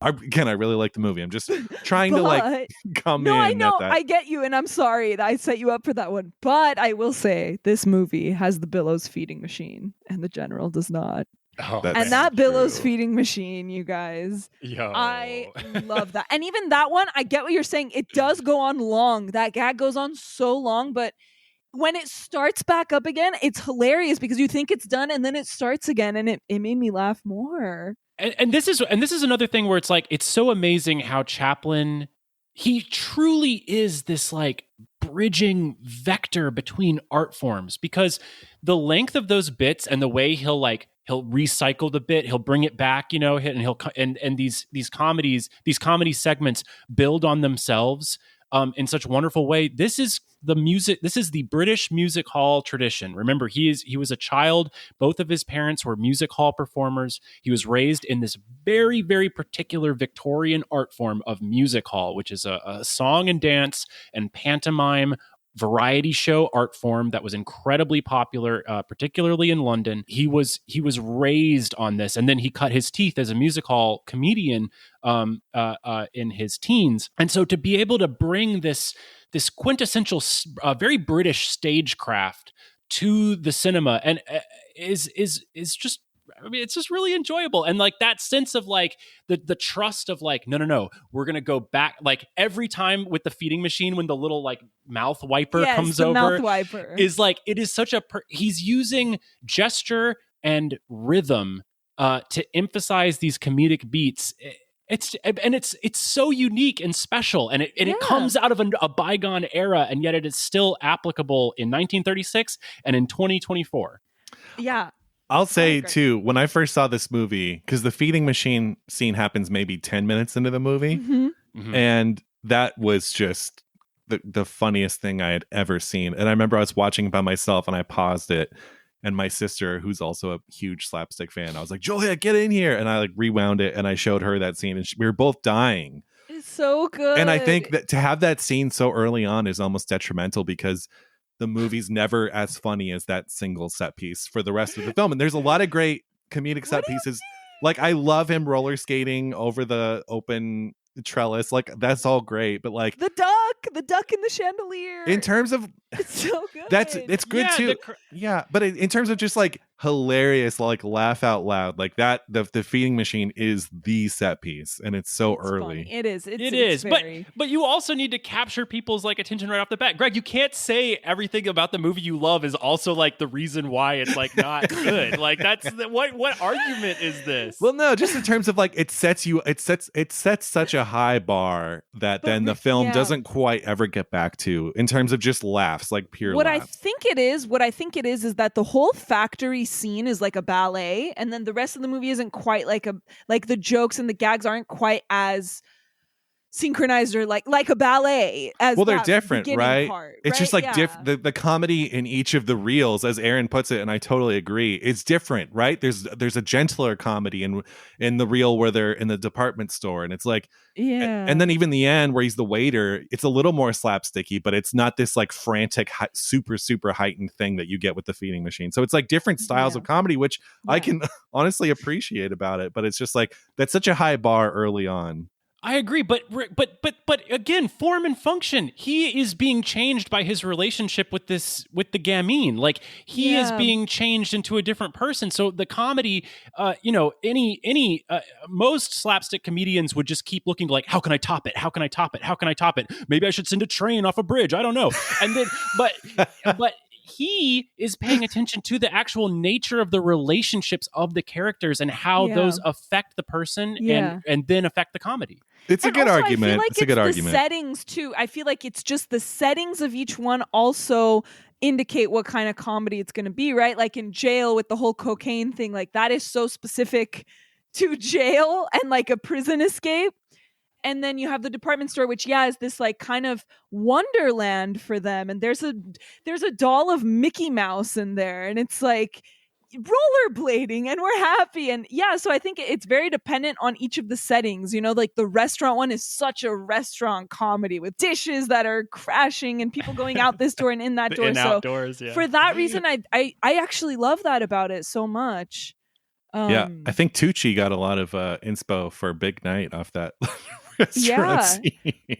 I really like the movie. I'm just trying to like come in. No, I know. I get you. And I'm sorry that I set you up for that one. But I will say this movie has the Billows feeding machine and the general does not. Oh, and that Billows feeding machine, you guys, I love that. And even that one, I get what you're saying. It does go on long. That gag goes on so long, but when it starts back up again, it's hilarious because you think it's done and then it starts again, and it made me laugh more. And this is another thing where it's like, it's so amazing how Chaplin, he truly is this like bridging vector between art forms, because the length of those bits and the way he'll recycle the bit, he'll bring it back, and these comedy segments build on themselves in such a wonderful way. This is the British music hall tradition. Remember, he was a child. Both of his parents were music hall performers. He was raised in this very, very particular Victorian art form of music hall, which is a song and dance and pantomime variety show art form that was incredibly popular, particularly in London. He was raised on this, and then he cut his teeth as a music hall comedian in his teens. And so to be able to bring this quintessential, very British stagecraft to the cinema, and is just, I mean, it's just really enjoyable. And like that sense of like the trust of like, no, we're going to go back. Like every time with the feeding machine, when the little like mouth wiper comes over, mouth wiper is like, it is such he's using gesture and rhythm to emphasize these comedic beats. It's so unique and special, and it comes out of a bygone era, and yet it is still applicable in 1936 and in 2024. Yeah. I'll say too, when I first saw this movie, because the feeding machine scene happens maybe 10 minutes into the movie, and that was just the funniest thing I had ever seen. And I remember I was watching by myself and I paused it, and my sister, who's also a huge slapstick fan, I was like, Julia, get in here. And I like rewound it and I showed her that scene, and we were both dying. It's so good. And I think that to have that scene so early on is almost detrimental, because the movie's never as funny as that single set piece for the rest of the film. And there's a lot of great comedic set pieces. Like, I love him roller skating over the open trellis. Like, that's all great. But like the duck in the chandelier. In terms of, it's so good. It's good too. But in terms of just like hilarious, like laugh out loud, like that, the feeding machine is the set piece, and it's so early. Funny. It is. It's very... But you also need to capture people's like attention right off the bat. Greg, you can't say everything about the movie you love is also like the reason why it's like not good. Like that's what argument is this? Well, no, just in terms of like it sets such a high bar that then the film doesn't quite ever get back to, in terms of just laughs, like pure what laughs. What I think it is that the whole factory scene is like a ballet, and then the rest of the movie isn't quite like the jokes and the gags aren't quite as synchronized or like a ballet as they're different, right? Part, it's just like the comedy in each of the reels, as Aaron puts it, and I totally agree, it's different, right? There's a gentler comedy in the reel where they're in the department store, and it's like, and then even the end where he's the waiter, it's a little more slapsticky, but it's not this like frantic super heightened thing that you get with the feeding machine. So it's like different styles of comedy, which I can honestly appreciate about it, but it's just like that's such a high bar early on. I agree, but again, form and function. He is being changed by his relationship with the gamine. Like he is being changed into a different person. So the comedy, most slapstick comedians would just keep looking like, how can I top it? How can I top it? How can I top it? Maybe I should send a train off a bridge. I don't know. And then, but he is paying attention to the actual nature of the relationships of the characters and how those affect the person and then affect the comedy. It's a good argument. It's a good argument. The settings too. I feel like it's just the settings of each one also indicate what kind of comedy it's going to be, right? Like in jail with the whole cocaine thing, like that is so specific to jail and like a prison escape. And then you have the department store, which is this like kind of wonderland for them. And there's a doll of Mickey Mouse in there, and it's like rollerblading, and we're happy. And so I think it's very dependent on each of the settings. You know, like the restaurant one is such a restaurant comedy with dishes that are crashing and people going out this door and in that door. Outdoors, for that reason, I actually love that about it so much. I think Tucci got a lot of inspo for Big Night off that.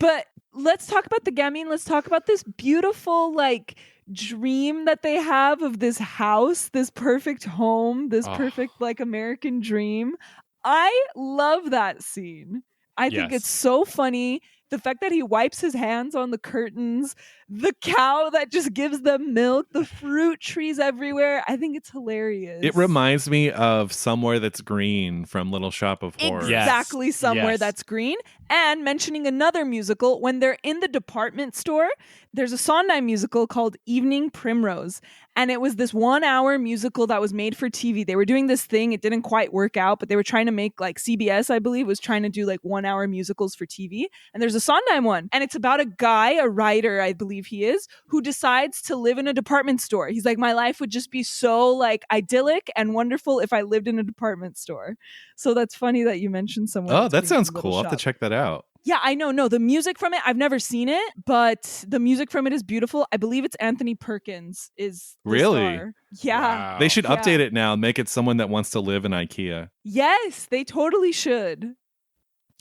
But let's talk about the gamine. Let's talk about this beautiful like dream that they have of this house, this perfect home, this perfect like American dream. I love that scene. I think it's so funny. The fact that he wipes his hands on the curtains, the cow that just gives them milk, the fruit trees everywhere. I think it's hilarious. It reminds me of Somewhere That's Green from Little Shop of Horrors. Exactly, Somewhere That's Green. And mentioning another musical, when they're in the department store, there's a Sondheim musical called Evening Primrose. And it was this 1 hour musical that was made for TV. They were doing this thing. It didn't quite work out, but they were trying to make like CBS, I believe, was trying to do like 1 hour musicals for TV. And there's a Sondheim one. And it's about a guy, a writer, I believe he is, who decides to live in a department store. He's like, my life would just be so like idyllic and wonderful if I lived in a department store. So that's funny that you mentioned someone. Oh, that sounds cool. I'll have to check that out. Yeah, I know. No, the music from it, I've never seen it, but the music from it is beautiful. I believe it's Anthony Perkins is the really star. Yeah. Wow. They should update it now and make it someone that wants to live in IKEA. Yes, they totally should.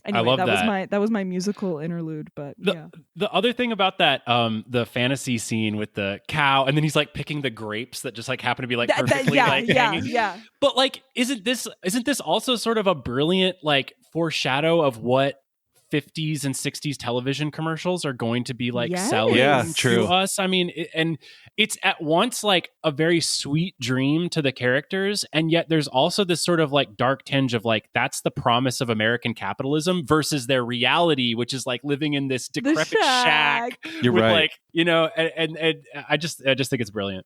Anyway, I love that was my musical interlude, but the other thing about that, the fantasy scene with the cow, and then he's like picking the grapes that just like happen to be like perfectly hanging. Yeah. But like, isn't this also sort of a brilliant like foreshadow of what 50s and 60s television commercials are going to be like Yes. selling Yeah, to true. us. I mean, and it's at once like a very sweet dream to the characters, and yet there's also this sort of like dark tinge of like that's the promise of American capitalism versus their reality, which is like living in this decrepit shack You're with right. like, you know, and I just think it's brilliant.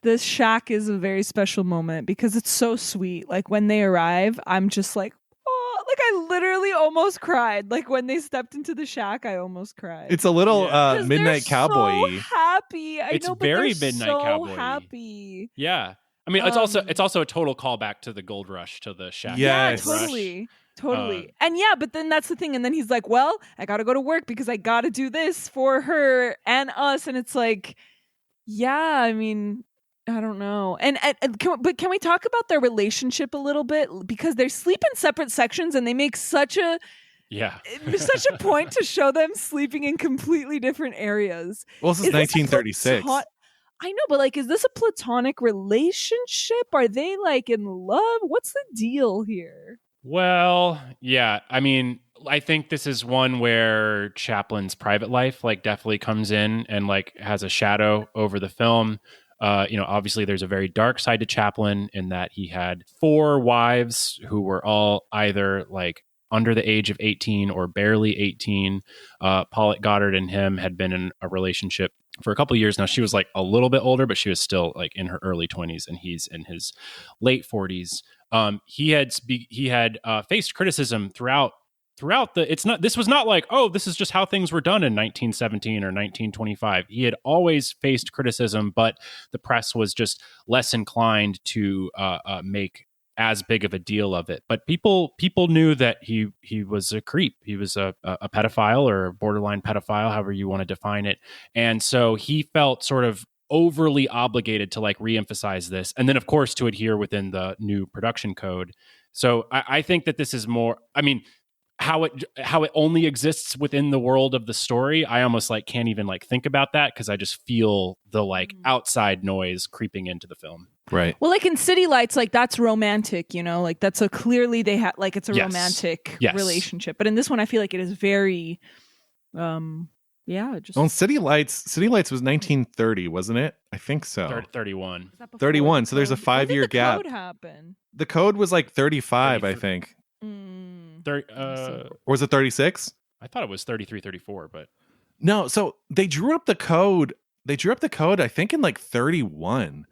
The shack is a very special moment because it's so sweet. Like when they arrive, I'm just like, oh, like I literally almost cried. Like when they stepped into the shack, I almost cried. It's a little 'Cause Midnight they're Cowboy. So happy. It's know, but very they're Midnight so Cowboy-y. happy. Yeah. I mean, it's also a total callback to the Gold Rush, to the shack. Yes. Gold Rush. Totally. And yeah, but then that's the thing. And then he's like, well, I got to go to work because I got to do this for her and us. And it's like, yeah, I mean, I don't know. And can we talk about their relationship a little bit? Because they sleep in separate sections and they make such a point to show them sleeping in completely different areas. Well, this is 1936. I know, but like, is this a platonic relationship? Are they like in love? What's the deal here? Well, yeah. I mean, I think this is one where Chaplin's private life like definitely comes in and like has a shadow over the film. Obviously there's a very dark side to Chaplin in that he had 4 wives who were all either like under the age of 18 or barely 18. Paulette Goddard and him had been in a relationship for a couple of years now. She was like a little bit older, but she was still like in her early 20s, and he's in his late 40s. He had faced criticism throughout this was not like, oh, this is just how things were done in 1917 or 1925. He had always faced criticism, but the press was just less inclined to make as big of a deal of it. But people knew that he was a creep. He was a pedophile or a borderline pedophile, however you want to define it. And so he felt sort of overly obligated to like reemphasize this. And then of course to adhere within the new production code. So I think that this is more, I mean, how it only exists within the world of the story, I almost like can't even like think about that because I just feel the like outside noise creeping into the film. Right. Well, like in City Lights, like that's romantic, you know, like that's a clearly they have like it's a romantic relationship. But in this one, I feel like it is very, just. Well, City Lights was 1930, wasn't it? I think so. 31. 31. So there's a 5-year gap. When did the code happen? The code was like 35, I think. Or was it 36? I thought it was 33, 34, but no. So they drew up the code. I think in like 31,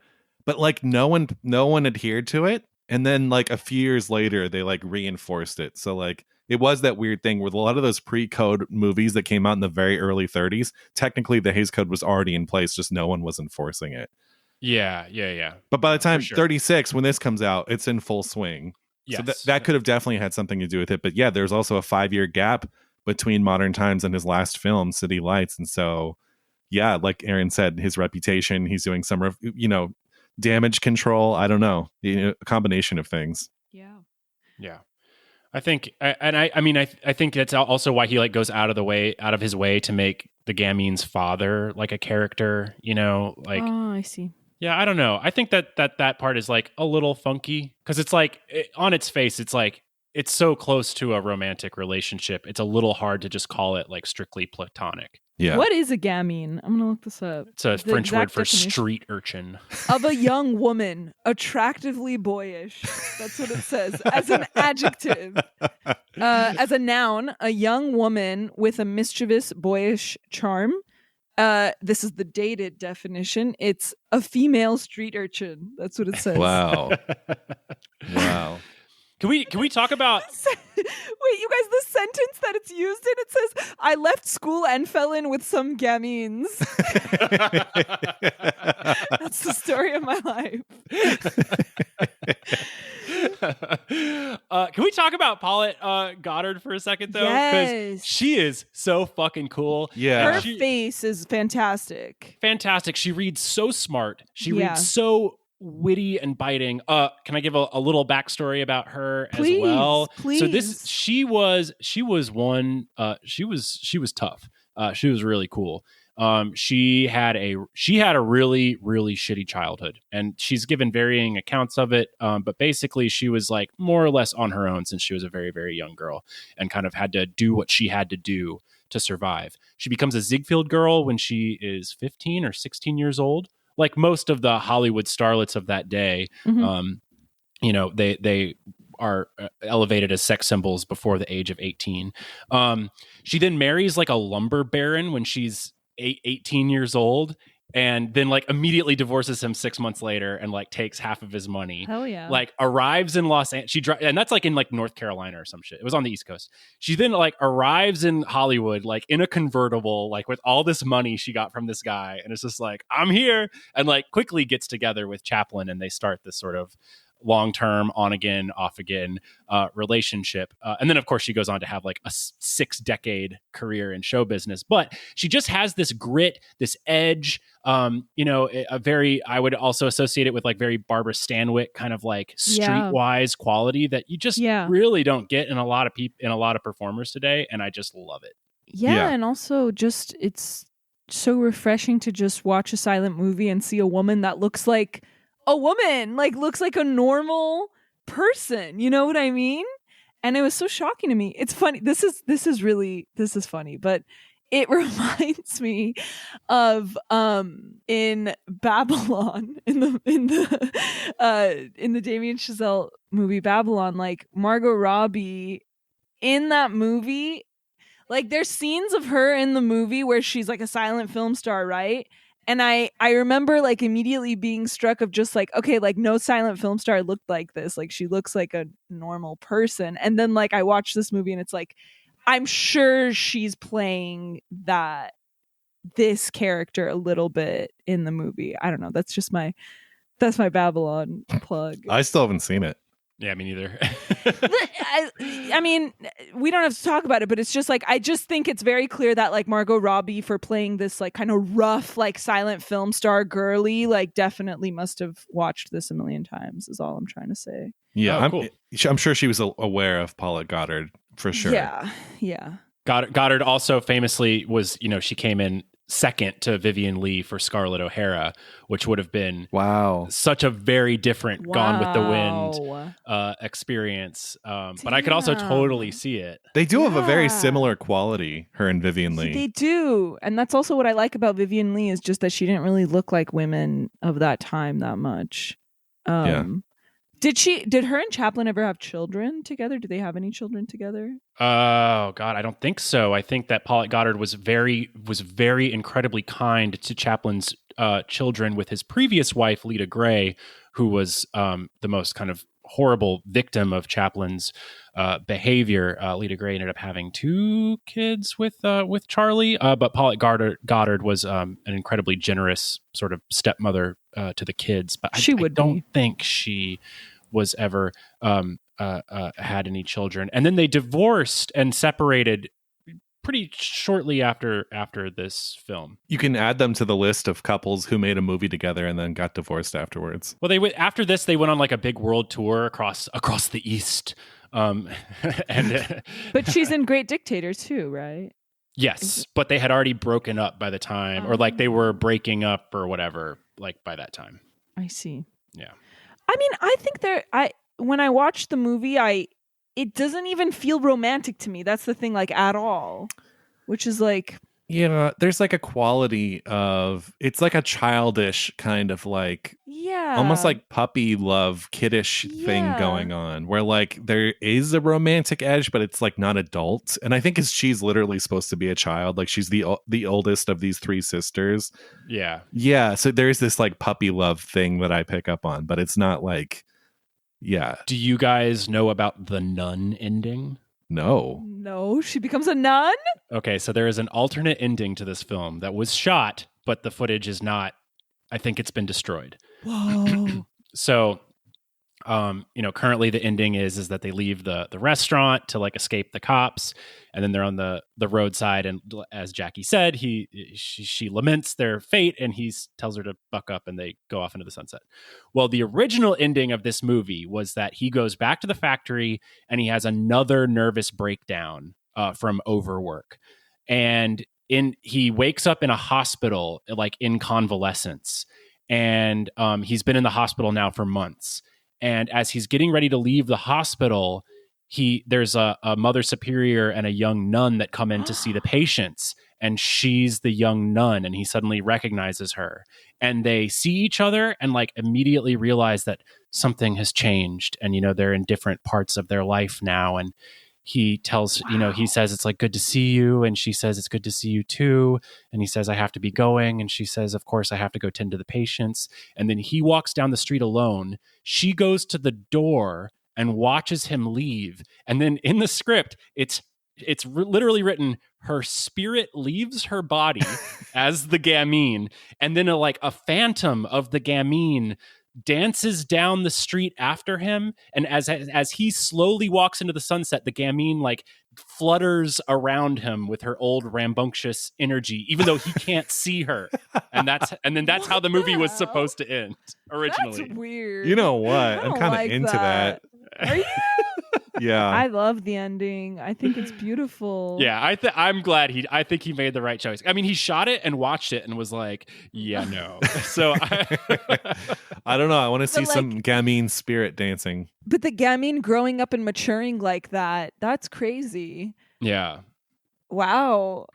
but like no one adhered to it. And then like a few years later, they like reinforced it. So like it was that weird thing with a lot of those pre-code movies that came out in the very early 30s. Technically, the Hays Code was already in place, just no one was enforcing it. Yeah. But by the time 36, when this comes out, it's in full swing. Yes. So that could have definitely had something to do with it. But yeah, there's also a 5-year gap between Modern Times and his last film, City Lights. And so, yeah, like Aaron said, his reputation, he's doing some, damage control. I don't know, a combination of things. Yeah. I think, I think that's also why he like goes out of his way to make the Gamin's father like a character, like. Oh, I see. Yeah, I don't know. I think that part is like a little funky because it's like on its face, it's like it's so close to a romantic relationship. It's a little hard to just call it like strictly platonic. Yeah. What is a gamine? I'm gonna look this up. It's a French word for street urchin. Of a young woman, attractively boyish. That's what it says as an adjective. As a noun, a young woman with a mischievous, boyish charm. This is the dated definition. It's a female street urchin. That's what it says. Wow. Can we talk about? Wait, you guys, the sentence that it's used in, it says, "I left school and fell in with some gamines." That's the story of my life. Can we talk about Paulette Goddard for a second, though? Because she is so fucking cool. Yeah. Her face is fantastic. Fantastic. She reads so smart. She reads so witty and biting. Can I give a little backstory about her as well? Please. So she was tough. She was really cool. She had a really, really shitty childhood, and she's given varying accounts of it. But basically, she was like more or less on her own since she was a very, very young girl, and kind of had to do what she had to do to survive. She becomes a Ziegfeld girl when she is 15 or 16 years old, like most of the Hollywood starlets of that day. They are elevated as sex symbols before the age of 18. She then marries like a lumber baron when she's 18 years old, and then like immediately divorces him 6 months later and like takes half of his money. Hell yeah. Like arrives in Los Angeles. And that's like in like North Carolina or some shit. It was on the East Coast. She then like arrives in Hollywood, like in a convertible, like with all this money she got from this guy. And it's just like, I'm here. And like quickly gets together with Chaplin, and they start this sort of long-term on again off again relationship, and then of course she goes on to have like a 6-decade career in show business. But she just has this grit, this edge, a very, I would also associate it with like very Barbara Stanwyck kind of like streetwise quality that you just really don't get in a lot of people, in a lot of performers today, and I just love it. And also just it's so refreshing to just watch a silent movie and see a woman that looks like a woman, like looks like a normal person. You know what I mean? And it was so shocking to me. It's funny. This is funny, but it reminds me of in Babylon, in the Damien Chazelle movie Babylon, like Margot Robbie in that movie, like there's scenes of her in the movie where she's like a silent film star, right? And I remember like immediately being struck of just like, okay, like no silent film star looked like this. Like she looks like a normal person. And then like I watched this movie and it's like, I'm sure she's playing this character a little bit in the movie. I don't know. That's my Babylon plug. I still haven't seen it. Yeah, me neither. I mean, we don't have to talk about it, but it's just like, I just think it's very clear that like Margot Robbie, for playing this like kind of rough, like silent film star girly, like definitely must have watched this a million times is all I'm trying to say. Yeah, cool. I'm sure she was aware of Paula Goddard for sure. Yeah. Goddard also famously was, she came in second to Vivian Leigh for Scarlett O'Hara, which would have been such a very different Gone with the Wind experience. But I could also totally see it. They do have a very similar quality, her and Vivian Leigh. They do. And that's also what I like about Vivian Leigh, is just that she didn't really look like women of that time that much. Did her and Chaplin ever have children together? Did they have any children together? Oh God, I don't think so. I think that Paulette Goddard was very incredibly kind to Chaplin's children with his previous wife, Lita Gray, who was the most kind of horrible victim of Chaplin's behavior. Lita Gray ended up having 2 kids with Charlie, but Paulette Goddard was an incredibly generous sort of stepmother to the kids. But I don't think she was ever had any children. And then they divorced and separated pretty shortly after this film. You can add them to the list of couples who made a movie together and then got divorced afterwards. Well, after this, they went on like a big world tour across the East. But she's in Great Dictator too, right? Yes, but they had already broken up by the time, or like they were breaking up or whatever, like by that time. I see. Yeah. I mean, I think when I watched the movie, it doesn't even feel romantic to me. That's the thing, like at all, which is like, there's like a quality of, it's like a childish kind of like, almost like puppy love, kiddish thing going on, where like there is a romantic edge, but it's like not adult. And I think she's literally supposed to be a child. Like she's the oldest of these 3 sisters. Yeah. So there's this like puppy love thing that I pick up on, but it's not like, Do you guys know about the Nun ending? No, she becomes a nun? Okay, so there is an alternate ending to this film that was shot, but the footage is not, I think it's been destroyed. Whoa. So, currently the ending is that they leave the restaurant to like escape the cops, and then they're on the roadside, and as Jackie said, she laments their fate, and he tells her to buck up, and they go off into the sunset. Well, the original ending of this movie was that he goes back to the factory and he has another nervous breakdown from overwork, and he wakes up in a hospital, like in convalescence, and he's been in the hospital now for months. And as he's getting ready to leave the hospital, there's a mother superior and a young nun that come in to see the patients, and she's the young nun, and he suddenly recognizes her, and they see each other and like immediately realize that something has changed, and they're in different parts of their life now. And he tells, he says, it's like, good to see you. And she says, it's good to see you too. And he says, I have to be going. And she says, of course, I have to go tend to the patients. And then he walks down the street alone. She goes to the door and watches him leave. And then in the script, it's literally written, her spirit leaves her body as the gamine. And then a phantom of the gamine dances down the street after him, and as he slowly walks into the sunset, the gamine like flutters around him with her old rambunctious energy, even though he can't see her. And that's how the movie was supposed to end originally. That's weird. You know what? I'm kind of into that. Are you? Yeah. I love the ending. I think it's beautiful. Yeah, I'm glad I think he made the right choice. I mean, he shot it and watched it and was like, yeah, no. So I don't know. I want to see some gamine spirit dancing. But the gamine growing up and maturing like that's crazy. Yeah. Wow.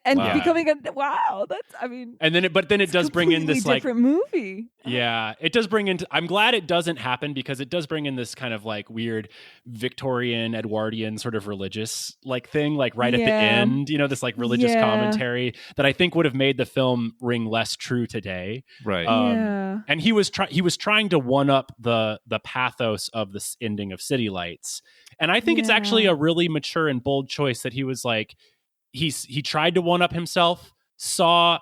And Wow. becoming that's, I mean. And then it does bring in this like different movie. Yeah, it does bring into. I'm glad it doesn't happen, because it does bring in this kind of like weird Victorian Edwardian sort of religious like thing, like right at the end, this like religious commentary that I think would have made the film ring less true today. Right. And he was trying to one up the pathos of this ending of City Lights, and I think it's actually a really mature and bold choice that he was like. He tried to one up himself, saw,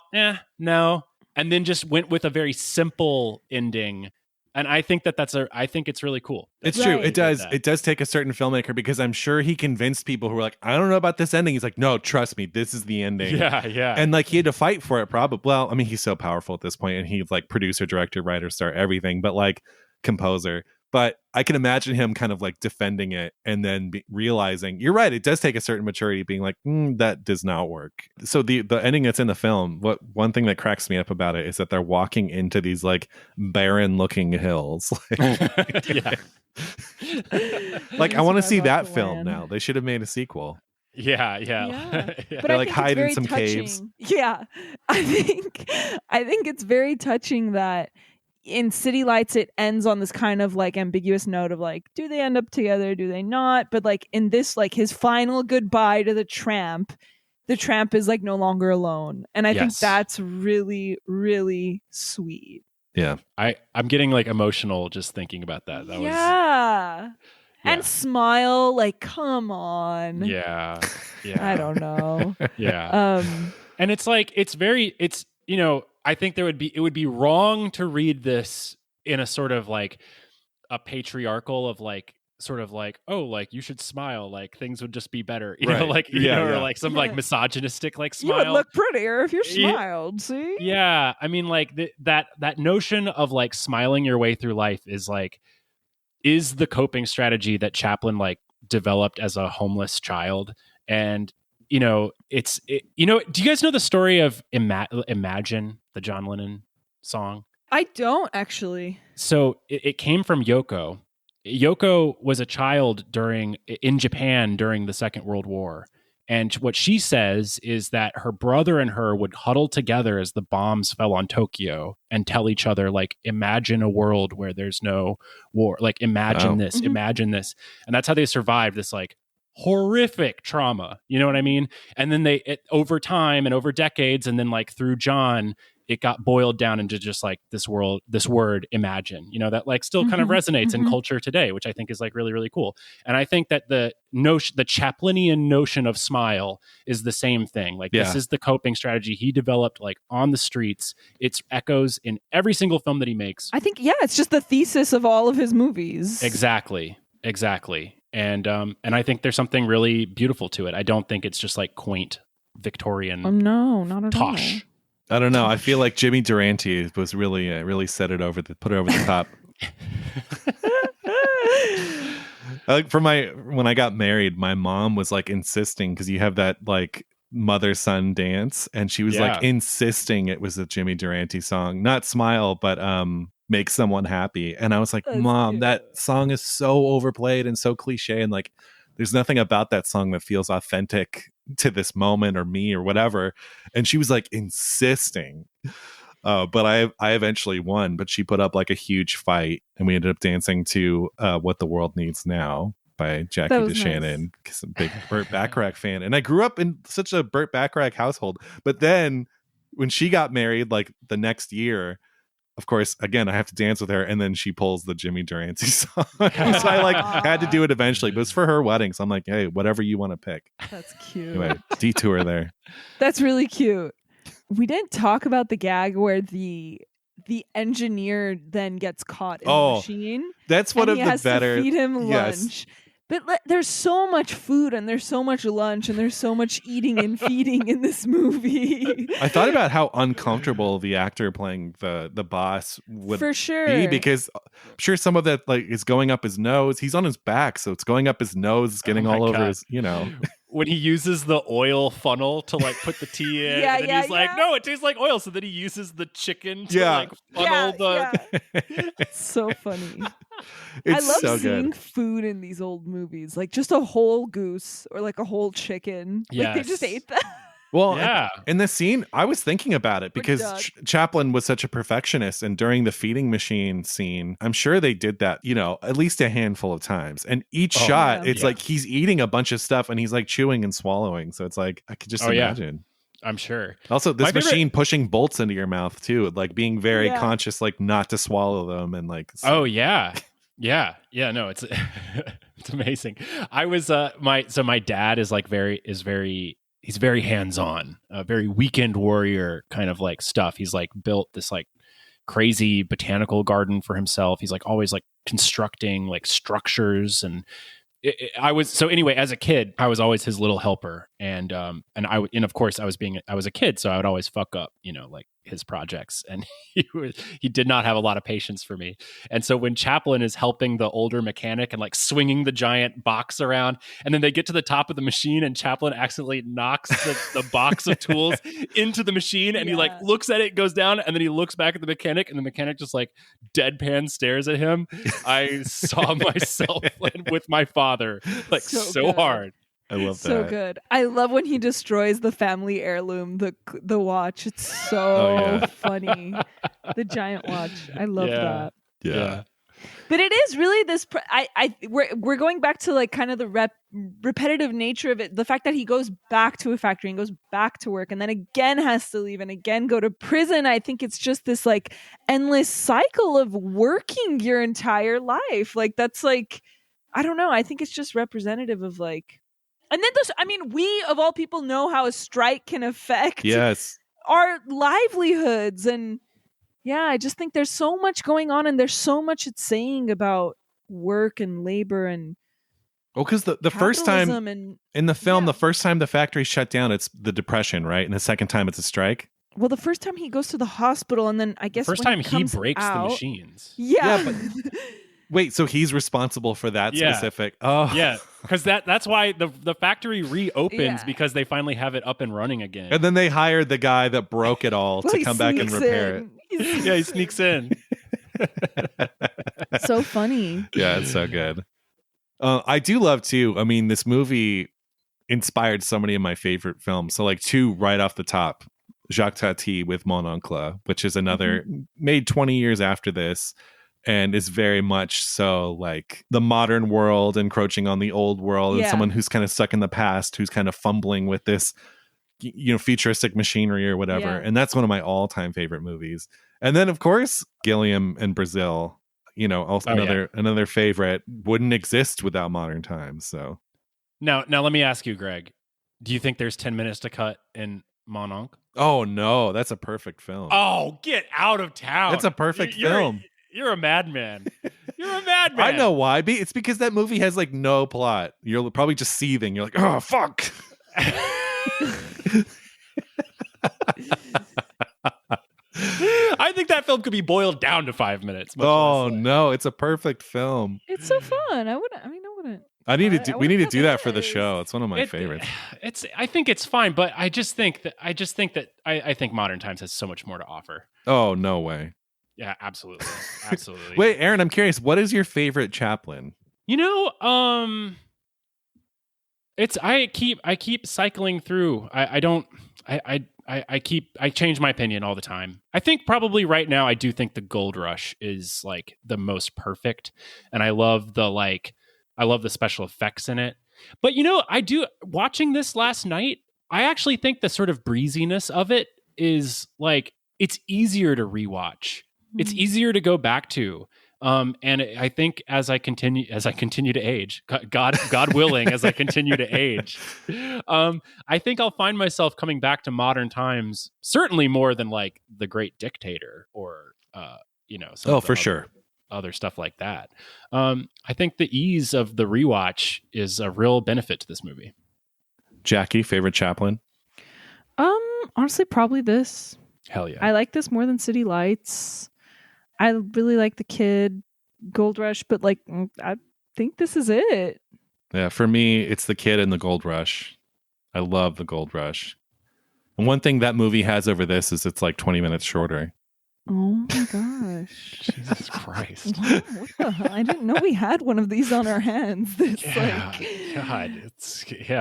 no, and then just went with a very simple ending. And I think I think it's really cool. It's true. It does. It does take a certain filmmaker, because I'm sure he convinced people who were like, I don't know about this ending. He's like, no, trust me, this is the ending. Yeah. And like he had to fight for it probably. Well, I mean, he's so powerful at this point, and he's like producer, director, writer, star, everything, but like composer. But I can imagine him kind of like defending it and then realizing, you're right, it does take a certain maturity, being like, that does not work. So the ending that's in the film, one thing that cracks me up about it is that they're walking into these like barren looking hills. Yeah. Like I want to see that film now. They should have made a sequel. Yeah. But they like hide in some caves. Yeah. I think it's very touching that in City Lights, it ends on this kind of like ambiguous note of like, do they end up together? Do they not? But like in this, like his final goodbye to the tramp is like no longer alone. And I think that's really, really sweet. Yeah. I'm getting like emotional just thinking about that. That was. And smile, like, come on. Yeah. I don't know. Yeah. And it's like, I think it would be wrong to read this in a sort of like a patriarchal of like sort of like, oh, like you should smile, like things would just be better, you know, like or like some like misogynistic like smile. You would look prettier if you smiled. See? Yeah, I mean, like that notion of like smiling your way through life is the coping strategy that Chaplin like developed as a homeless child. And do you guys know the story of Imagine, the John Lennon song? I don't actually. So it came from Yoko. Yoko was a child in Japan during the Second World War. And what she says is that her brother and her would huddle together as the bombs fell on Tokyo and tell each other, like, imagine a world where there's no war. Like, imagine this, imagine this. And that's how they survived this, like, horrific trauma. You know what I mean? And then over time and over decades, and then like through John, it got boiled down into just like this word, imagine, that like still kind of resonates in culture today, which I think is like really, really cool. And I think that the Chaplinian notion of smile is the same thing. Like this is the coping strategy he developed like on the streets. It's echoes in every single film that he makes. I think, it's just the thesis of all of his movies. Exactly. And I think there's something really beautiful to it. I don't think it's just like quaint Victorian. No, not at all. Tosh. I don't know. I feel like Jimmy Durante was really put it over the top. Like when I got married, my mom was like insisting, because you have that like mother-son dance, and she was like insisting it was a Jimmy Durante song, not Smile, but Make Someone Happy. And I was like, That's Mom, cute. that song is so overplayed and so cliche, and like there's nothing about that song that feels authentic to this moment or me or whatever. And she was like insisting. But I eventually won, but she put up like a huge fight, and we ended up dancing to What the World Needs Now by Jackie DeShannon, because I'm a big Burt Bacharach fan. And I grew up in such a Burt Bacharach household. But then when she got married, like the next year, of course, again, I have to dance with her, and then she pulls the Jimmy Durante song. So I like had to do it eventually, but it's for her wedding. So I'm like, hey, whatever you want to pick. That's cute. Anyway, detour there. That's really cute. We didn't talk about the gag where the engineer then gets caught in the machine. That's one of he the has better. To feed him lunch. But there's so much food, and there's so much lunch, and there's so much eating and feeding in this movie. I thought about how uncomfortable the actor playing the boss would For sure be, because I'm sure some of that like is going up his nose. He's on his back, so it's going up his nose, it's getting all over his, When he uses the oil funnel to like put the tea in, and then he's like, no, it tastes like oil. So then he uses the chicken to like funnel It's so funny. It's I love so seeing good. food in these old movies, like just a whole goose or like a whole chicken. Like they just ate that. Well, in the scene, I was thinking about it because Chaplin was such a perfectionist, and during the feeding machine scene, I'm sure they did that, at least a handful of times. And each shot, it's like he's eating a bunch of stuff, and he's like chewing and swallowing. So it's like I could just imagine. I'm sure. Also, this machine pushing bolts into your mouth too, like being very conscious, like not to swallow them, and like. So. Oh yeah. Yeah. No, it's it's amazing. I was my dad is like he's very hands-on, very weekend warrior kind of like stuff. He's like built this like crazy botanical garden for himself. He's like always like constructing like structures, and anyway, as a kid, I was always his little helper, and of course I was a kid, so I would always fuck up, like his projects, and he did not have a lot of patience for me. And so when Chaplin is helping the older mechanic and like swinging the giant box around, and then they get to the top of the machine, and Chaplin accidentally knocks the box of tools into the machine, and he like looks at it, goes down, and then he looks back at the mechanic, and the mechanic just like deadpan stares at him. I saw myself with my father like so hard. I love that. So good. I love when he destroys the family heirloom, the watch. It's so funny. The giant watch. I love that. Yeah. But it is really this. We're going back to like kind of the repetitive nature of it. The fact that he goes back to a factory and goes back to work, and then again has to leave and again go to prison. I think it's just this like endless cycle of working your entire life. Like that's like, I don't know. I think it's just representative of like. And then we of all people know how a strike can affect our livelihoods. And I just think there's so much going on, and there's so much it's saying about work and labor and because the first time in the film, the first time the factory shut down, it's the Depression, right? And the second time it's a strike. Well, the first time he goes to the hospital, and then I guess first time he breaks the machines. Yeah. Wait, so he's responsible for that specific? Oh, yeah, because that's why the factory reopens because they finally have it up and running again. And then they hired the guy that broke it all to come back and repair it. He sneaks in. So funny. Yeah, it's so good. I do love too. I mean, this movie inspired so many of my favorite films. So, like two right off the top, Jacques Tati with Mon Oncle, which is another made 20 years after this. And is very much so like the modern world encroaching on the old world, and someone who's kind of stuck in the past, who's kind of fumbling with this, futuristic machinery or whatever. Yeah. And that's one of my all-time favorite movies. And then, of course, Gilliam and Brazil, also another favorite, wouldn't exist without modern times. So now let me ask you, Greg, do you think there's 10 minutes to cut in Mon Oncle? Oh no, that's a perfect film. Oh, get out of town. That's a perfect film. You're a madman. You're a madman. I know why. It's because that movie has like no plot. You're probably just seething. You're like, oh, fuck. I think that film could be boiled down to 5 minutes. Oh, no. It's a perfect film. It's so fun. I wouldn't. We need to do that is. for the show. It's one of my favorites. I think it's fine, but I think Modern Times has so much more to offer. Oh, no way. Yeah, absolutely. Absolutely. Wait, Aaron, I'm curious, what is your favorite Chaplin? I keep cycling through. I change my opinion all the time. I think probably right now I do think the Gold Rush is like the most perfect, and I love the special effects in it. But watching this last night, I actually think the sort of breeziness of it is like it's easier to rewatch. It's easier to go back to. And I think as I continue to age, God willing, as I continue to age, I think I'll find myself coming back to Modern Times, certainly more than like The Great Dictator or, other stuff like that. I think the ease of the rewatch is a real benefit to this movie. Jackie, favorite Chaplin? Honestly, probably this. Hell yeah. I like this more than City Lights. I really like The Kid, Gold Rush, but like I think this is it. Yeah, for me, it's The Kid and the Gold Rush. I love the Gold Rush. And one thing that movie has over this is it's like 20 minutes shorter. Oh my gosh. Jesus Christ. What the hell? I didn't know we had one of these on our hands.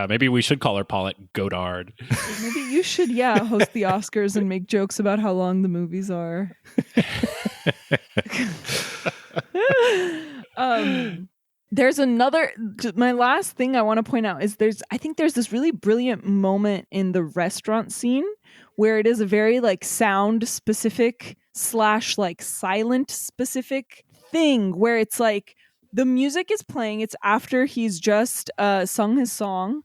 Maybe we should call her Paulette Godard. Maybe you should, host the Oscars and make jokes about how long the movies are. There's my last thing I want to point out is I think there's this really brilliant moment in the restaurant scene where it is a very like sound specific / like silent specific thing where it's like the music is playing. It's after he's just sung his song,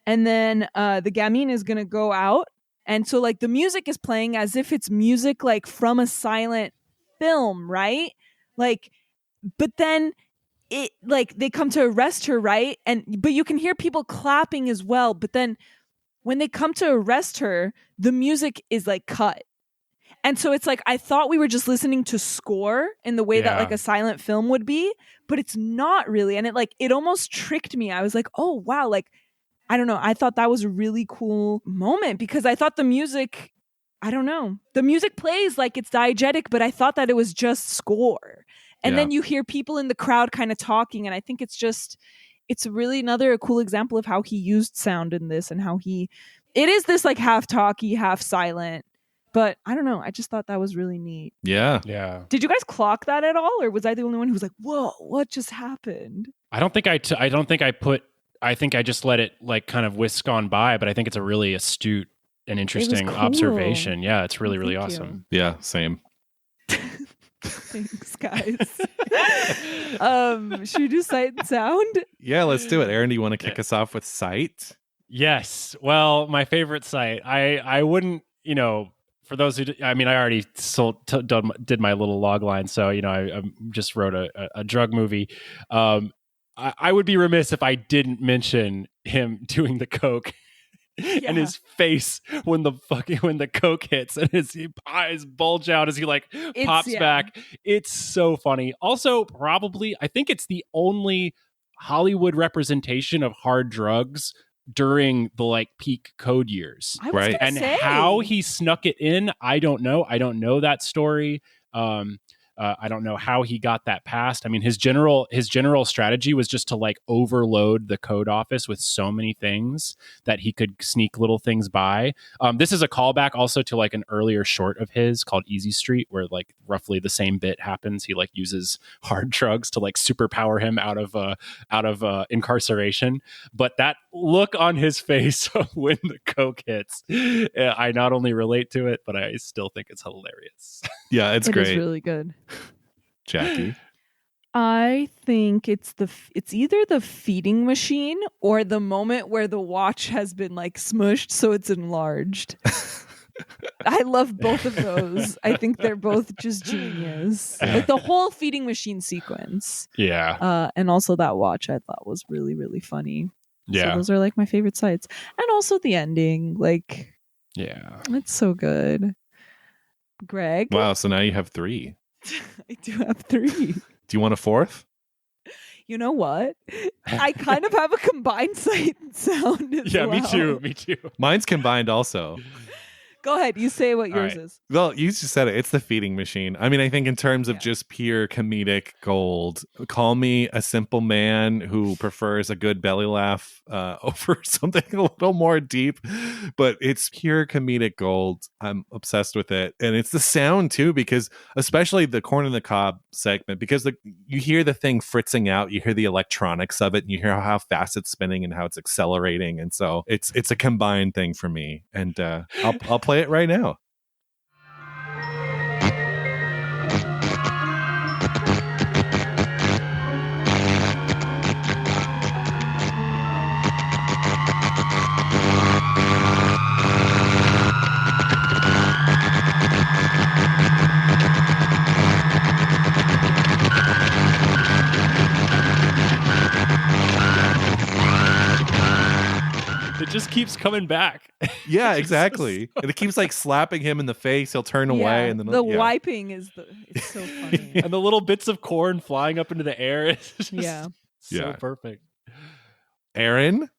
and then the gamine is gonna go out, and so like the music is playing as if it's music like from a silent film, right? Like, but then it like they come to arrest her, right? But you can hear people clapping as well. But then when they come to arrest her, the music is like cut. And so it's like I thought we were just listening to score in the way that like a silent film would be, but it's not really. And it almost tricked me. I was like, oh wow, like I don't know. I thought that was a really cool moment because I thought the music, I don't know. The music plays like it's diegetic, but I thought that it was just score. And then you hear people in the crowd kind of talking. And I think it's really a cool example of how he used sound in this and how it is this like half talky, half silent. But I don't know. I just thought that was really neat. Yeah. Yeah. Did you guys clock that at all? Or was I the only one who was like, whoa, what just happened? I think I just let it like kind of whisk on by, but I think it's a really astute and interesting observation. Yeah. It's really, really awesome. Yeah. Same. Thanks, guys. Should we do sight and sound? Yeah, let's do it. Aaron, do you want to kick us off with sight? Yes. Well, my favorite sight. I wouldn't, for those who, I already did my little log line. So, I just wrote a drug movie. I would be remiss if I didn't mention him doing the coke. Yeah. And his face when the coke hits and his eyes bulge out as he pops back. It's so funny. Also, probably, I think it's the only Hollywood representation of hard drugs during the peak code years. Right. And how he snuck it in, I don't know. I don't know that story. I don't know how he got that passed. His general strategy was just to overload the code office with so many things that he could sneak little things by. This is a callback also to an earlier short of his called Easy Street, where roughly the same bit happens. He uses hard drugs to superpower him out of incarceration. But that look on his face when the coke hits, I not only relate to it, but I still think it's hilarious. Yeah, it's great. It's really good. Jackie? I think it's either the feeding machine or the moment where the watch has been smushed so it's enlarged. I love both of those. I think they're both just genius. The whole feeding machine sequence. Yeah. And also that watch I thought was really, really funny. Yeah. So those are my favorite sites. And also the ending. Yeah. It's so good. Greg? Wow, so now you have 3. I do have 3. Do you want a 4th? You know what? I kind of have a combined sight and sound as Yeah, well. me too. Mine's combined also. Go ahead. You say what yours right. is. Well, you just said it. It's the feeding machine. I mean, I think in terms of just pure comedic gold, call me a simple man who prefers a good belly laugh over something a little more deep, but it's pure comedic gold. I'm obsessed with it. And it's the sound too, because especially the corn on the cob segment, because you hear the thing fritzing out, you hear the electronics of it, and you hear how fast it's spinning and how it's accelerating. And so it's a combined thing for me. And I'll play it right now. It just keeps coming back. Yeah, exactly. And it keeps like slapping him in the face. He'll turn away, and then the wiping is it's so funny. And the little bits of corn flying up into the air. It's just so perfect. Aaron?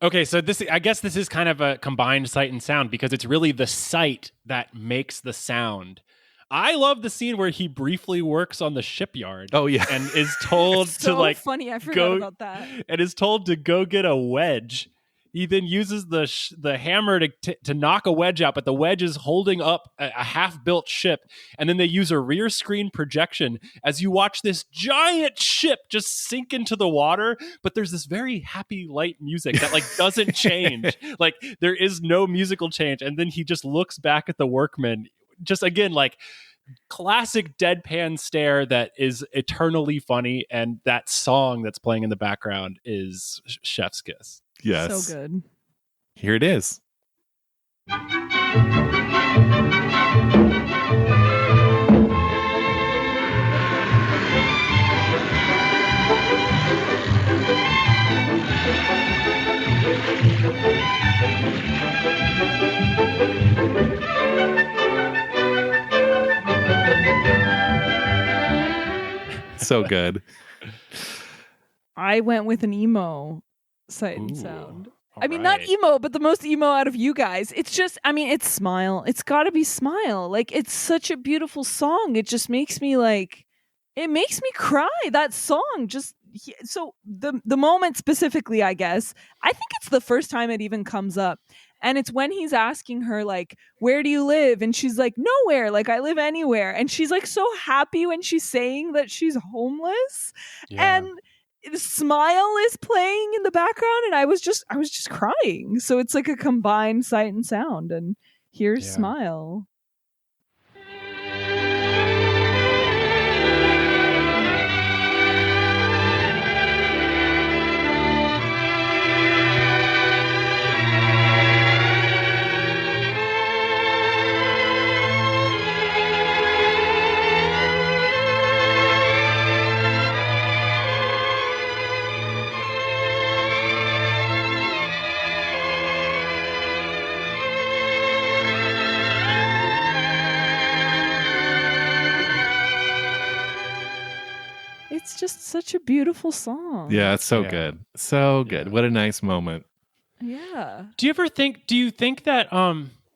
Okay, so I guess this is kind of a combined sight and sound because it's really the sight that makes the sound. I love the scene where he briefly works on the shipyard. Oh yeah, and is told so to like funny. I forgot about that. And is told to go get a wedge. He then uses the hammer to knock a wedge out, but the wedge is holding up a half-built ship. And then they use a rear screen projection as you watch this giant ship just sink into the water. But there's this very happy, light music that like doesn't change. Like there is no musical change. And then he just looks back at the workmen. Just again, like classic deadpan stare that is eternally funny. And that song that's playing in the background is Chef's Kiss. Yes. So good. Here it is. So good. I went with an emo sight and sound. I mean, right. not emo, but the most emo out of you guys. It's just, I mean, it's Smile. It's got to be Smile. Like, it's such a beautiful song. It just makes me like, it makes me cry. That song just, so the moment specifically, I guess, I think it's the first time it even comes up. And it's when he's asking her, like, where do you live? And she's like, nowhere. Like, I live anywhere. And she's like so happy when she's saying that she's homeless. Yeah. And the Smile is playing in the background, and I was just crying. So it's like a combined sight and sound. And here's Smile. It's just such a beautiful song. Yeah, it's so good. So good. What a nice moment. Yeah. Do you think that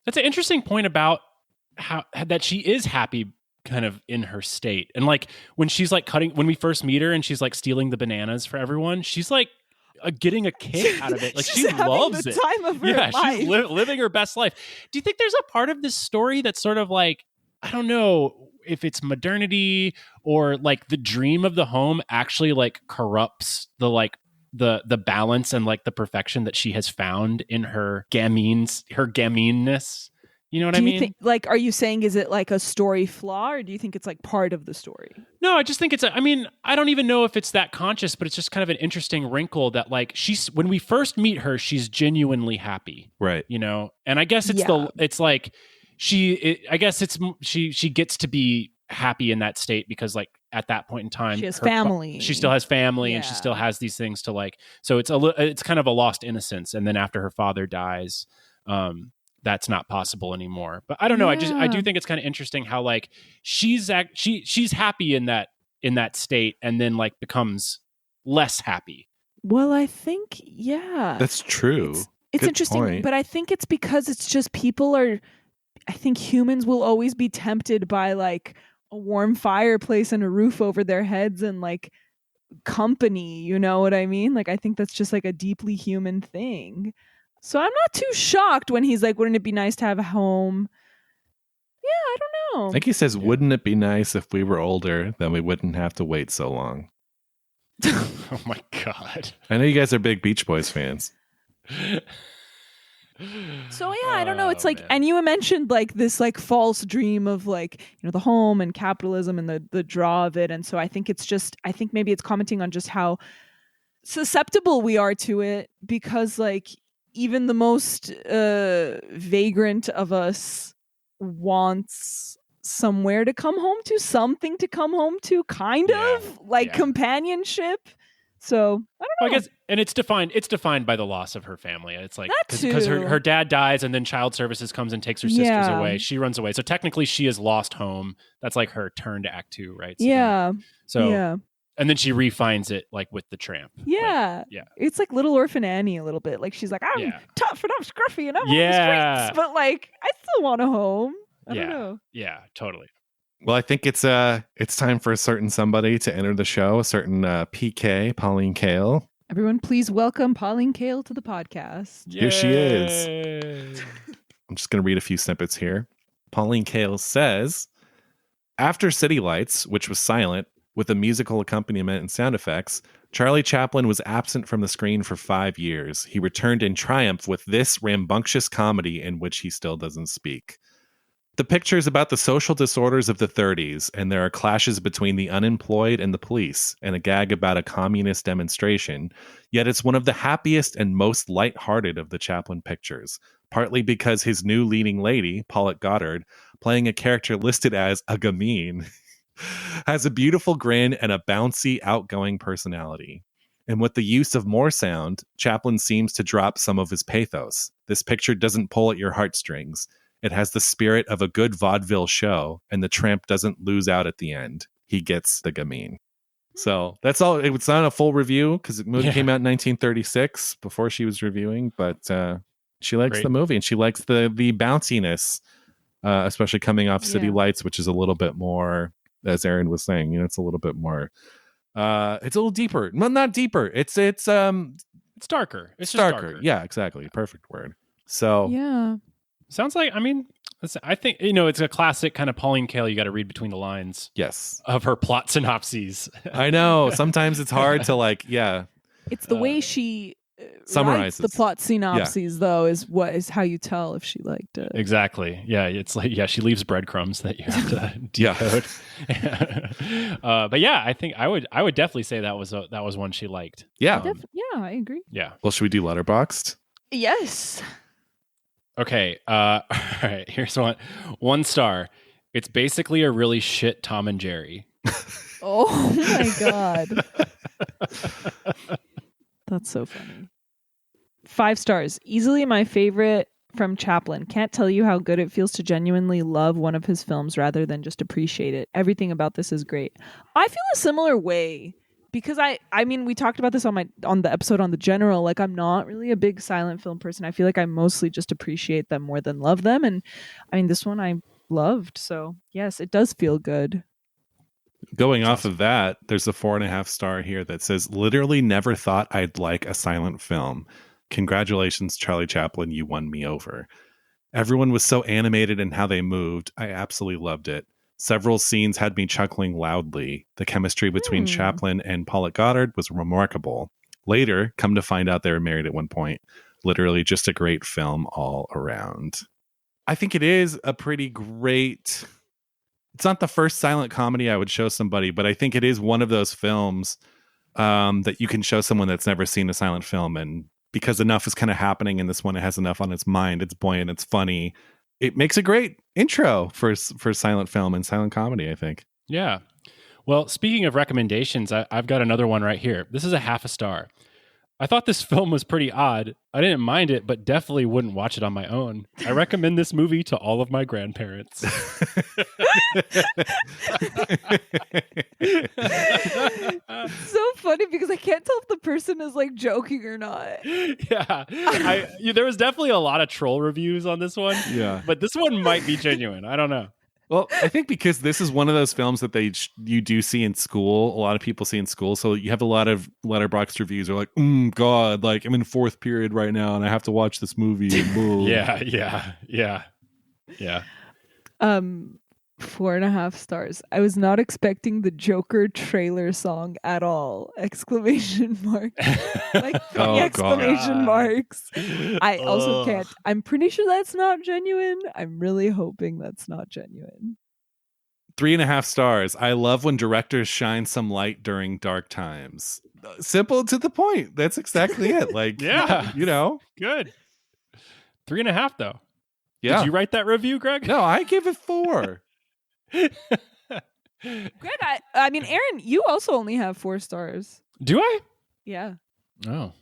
that's an interesting point about how that she is happy kind of in her state. And like when she's like when we first meet her and she's like stealing the bananas for everyone, she's like getting a kick out of it. Like she loves the it. Time of her life. She's living her best life. Do you think there's a part of this story that's sort of like, I don't know if it's modernity or like the dream of the home actually like corrupts the like the balance and like the perfection that she has found in her gaminess? You know what I mean? Like, are you saying, is it like a story flaw, or do you think it's like part of the story? No, I just think I mean, I don't even know if it's that conscious, but it's just kind of an interesting wrinkle that like when we first meet her, she's genuinely happy. Right. You know? And I guess it's she gets to be happy in that state because like at that point in time, she has family. She still has family and she still has these things to like, so it's kind of a lost innocence. And then after her father dies, that's not possible anymore. But I don't know. I do think it's kind of interesting how like she's happy in that in that state and then like becomes less happy. Well, I think, yeah. That's true. It's Good interesting, point. but I think it's because it's just I think humans will always be tempted by like a warm fireplace and a roof over their heads and like company, you know what I mean? Like, I think that's just like a deeply human thing. So I'm not too shocked when he's like, wouldn't it be nice to have a home? Yeah, I don't know. I think he says, wouldn't it be nice if we were older, then we wouldn't have to wait so long. Oh my God. I know you guys are big Beach Boys fans. So yeah, I don't know. It's like, man. and you mentioned like this like false dream of like, you know, the home and capitalism and the draw of it. And so I think I think maybe it's commenting on just how susceptible we are to it, because like even the most vagrant of us wants somewhere to come home to, something to come home to, kind of like companionship. So I don't know. I guess, and it's defined by the loss of her family. It's like because her dad dies, and then child services comes and takes her sisters away. She runs away. So technically, she has lost home. That's like her turn to Act 2, right? So and then she refines it like with the tramp. Yeah. It's like Little Orphan Annie a little bit. Like she's like, I'm tough and I'm scruffy and I'm on the streets, but like I still want a home. I don't know. Yeah, totally. Well, I think it's time for a certain somebody to enter the show, a certain PK, Pauline Kael. Everyone, please welcome Pauline Kael to the podcast. Here she is. I'm just going to read a few snippets here. Pauline Kael says, after City Lights, which was silent, with a musical accompaniment and sound effects, Charlie Chaplin was absent from the screen for 5 years. He returned in triumph with this rambunctious comedy in which he still doesn't speak. The picture is about the social disorders of the 30s, and there are clashes between the unemployed and the police, and a gag about a communist demonstration, yet it's one of the happiest and most lighthearted of the Chaplin pictures, partly because his new leading lady, Paulette Goddard, playing a character listed as a gamine, has a beautiful grin and a bouncy, outgoing personality. And with the use of more sound, Chaplin seems to drop some of his pathos. This picture doesn't pull at your heartstrings. It has the spirit of a good vaudeville show, and the tramp doesn't lose out at the end. He gets the gamine. So that's all. It's not a full review because the movie came out in 1936 before she was reviewing, but she likes the movie and she likes the bounciness, especially coming off City Lights, which is a little bit more, as Aaron was saying, you know, it's a little bit more. It's a little deeper. Well, not deeper. It's darker. It's darker. Yeah, exactly. Perfect word. So yeah. Sounds like, I mean, I think, you know, it's a classic kind of Pauline Kael. You got to read between the lines. Yes. Of her plot synopses. I know. Sometimes it's hard to like, It's the way she summarizes the plot synopses, though, is how you tell if she liked it. Exactly. Yeah. It's like, she leaves breadcrumbs that you have to decode. But yeah, I think I would definitely say that was one she liked. Yeah. I agree. Yeah. Well, should we do Letterboxd? Yes. Okay, all right, here's one star. It's basically a really shit Tom and Jerry. Oh my God. That's so funny. 5 stars. Easily my favorite from Chaplin. Can't tell you how good it feels to genuinely love one of his films rather than just appreciate it. Everything about this is great. I feel a similar way. Because I mean, we talked about this on the episode on The General. Like, I'm not really a big silent film person. I feel like I mostly just appreciate them more than love them. And I mean, this one I loved. So yes, it does feel good. Going off of that, there's a 4.5 star here that says, literally never thought I'd like a silent film. Congratulations, Charlie Chaplin. You won me over. Everyone was so animated in how they moved. I absolutely loved it. Several scenes had me chuckling loudly. The chemistry between Chaplin and Paulette Goddard was remarkable. Later, come to find out they were married at one point. Literally just a great film all around. I think it is a pretty great... It's not the first silent comedy I would show somebody, but I think it is one of those films that you can show someone that's never seen a silent film. And because enough is kind of happening in this one, it has enough on its mind, it's buoyant, it's funny. It makes a great intro for silent film and silent comedy, I think. Yeah. Well, speaking of recommendations, I've got another one right here. This is a 0.5 star. I thought this film was pretty odd. I didn't mind it, but definitely wouldn't watch it on my own. I recommend this movie to all of my grandparents. So funny because I can't tell if the person is like joking or not. Yeah. There was definitely a lot of troll reviews on this one. Yeah. But this one might be genuine. I don't know. Well, I think because this is one of those films that you do see in school, a lot of people see in school. So you have a lot of Letterboxd reviews are like, God, like I'm in fourth period right now and I have to watch this movie. Yeah. 4.5 stars. I was not expecting the Joker trailer song at all! Exclamation mark. Like Oh, exclamation God. marks. I also can't. I'm pretty sure that's not genuine. I'm really hoping that's not genuine. 3.5 stars. I love when directors shine some light during dark times. Simple to the point. That's exactly it. Like, Yeah. you know. Good. 3.5 though. Yeah. Did you write that review, Greg? No, I give it 4. Greg, I mean, Aaron, you also only have 4 stars. Do I? Yeah. Oh.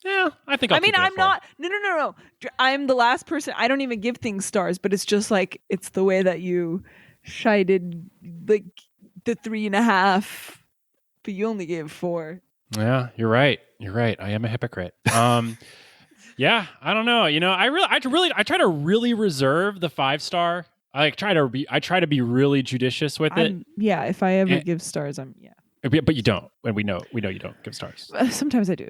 Yeah, I think I'll keep it at I'm 4. not. No. I'm the last person. I don't even give things stars, but it's just like it's the way that you shited like the 3.5, but you only gave 4. Yeah, you're right. I am a hypocrite. Yeah, I don't know. You know, I try to really reserve the 5-star. I try to be really judicious with it. Yeah, if I ever give stars, But you don't. And we know you don't give stars. Sometimes I do.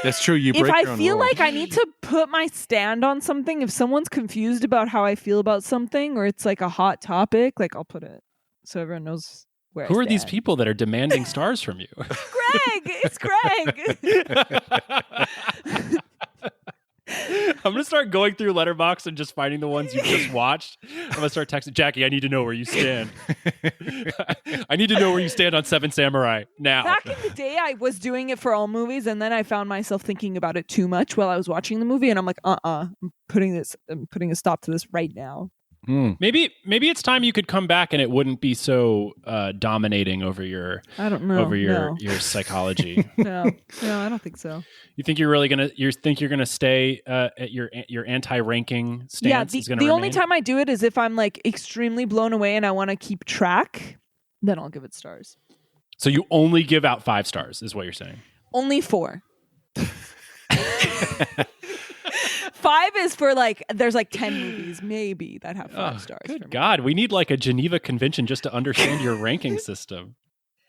That's true. You break If I your own feel rules. like I need to put my stand on something, if someone's confused about how I feel about something, or it's like a hot topic, like I'll put it so everyone knows where. Who I are these stand. people that are demanding stars from you? Greg, it's Greg. I'm gonna start going through Letterboxd and just finding the ones you just watched. I'm gonna start texting Jackie. I need to know where you stand. I need to know where you stand on Seven Samurai now. Back in the day, I was doing it for all movies, and then I found myself thinking about it too much while I was watching the movie, and I'm like, I'm putting a stop to this right now. Maybe it's time you could come back and it wouldn't be so dominating over your your psychology. No, I don't think so. You think you're gonna stay at your anti-ranking stance? Yeah, is gonna the remain? only time I do it is if I'm like extremely blown away and I want to keep track, then I'll give it stars. So you only give out 5 stars, is what you're saying? Only 4. 5 is for like there's like 10 movies maybe that have 5 stars. Good for me. God, we need like a Geneva Convention just to understand your ranking system.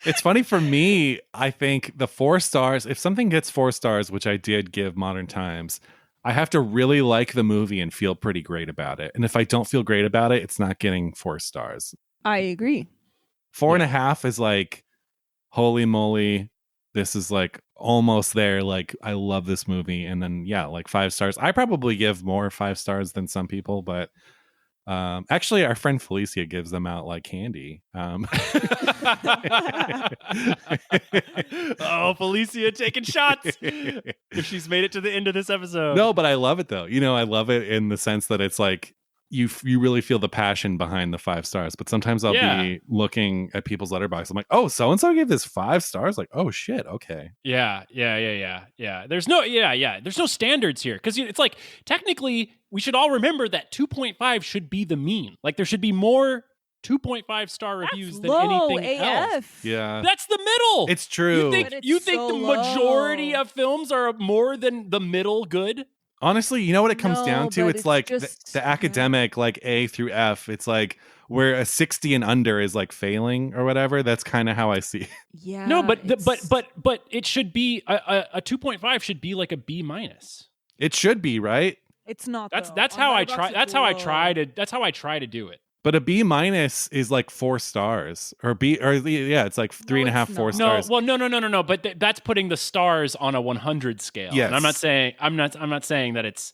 It's funny for me, I think the 4 stars, if something gets 4 stars, which I did give Modern Times, I have to really like the movie and feel pretty great about it. And if I don't feel great about it, it's not getting 4 stars. I agree. 4.5 is like, holy moly, this is like almost there. Like, I love this movie. And then, yeah, like 5 stars. I probably give more 5 stars than some people, but actually, our friend Felicia gives them out like candy. Oh, Felicia taking shots. If she's made it to the end of this episode. No, but I love it though. You know, I love it in the sense that it's like you really feel the passion behind the 5 stars. But sometimes I'll be looking at people's letterbox. I'm like, oh, so and so gave this 5 stars. Like, oh shit, okay. Yeah. There's no standards here because it's like technically we should all remember that 2.5 should be the mean. Like there should be more 2.5 star reviews than anything else. Yeah, that's the middle. It's true. You think the majority of films are more than the middle good? Honestly, you know what it comes down to? It's like just, the academic, like A through F. It's like where a 60 and under is like failing or whatever. That's kind of how I see it. Yeah. No, but it should be a 2.5 should be like a B minus. It should be, right? It's not. That's how I try. That's how I try to do it. But a B minus is like 4 stars or it's like 3.5, 4 stars. No. But that's putting the stars on a 100 scale. Yes. And I'm not saying that it's.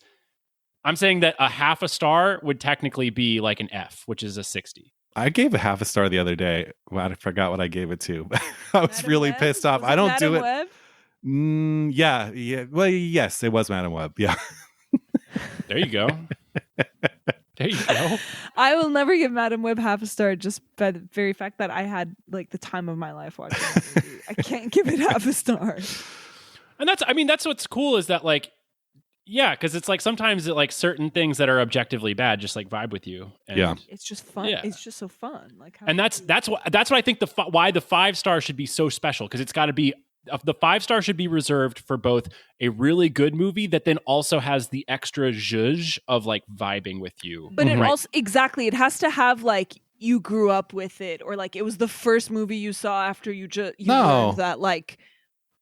I'm saying that a half a star would technically be like an F, which is a 60. I gave a half a star the other day. Well, I forgot what I gave it to. I was Madam really Web? pissed off. Was I don't Madam do it. Web? Yeah. Well, yes, it was Madam Web. Yeah. There you go. There you go. I will never give Madam Web half a star just by the very fact that I had like the time of my life watching that movie. I can't give it half a star. And that's what's cool is that like, yeah, because it's like sometimes like certain things that are objectively bad just like vibe with you. And it's just fun. Yeah. It's just so fun. Like, and that's what I think why the 5-star should be so special, because it's got to be the 5-star should be reserved for both a really good movie that then also has the extra zhuzh of like vibing with you. But it also exactly, it has to have like you grew up with it, or like it was the first movie you saw after you learned that like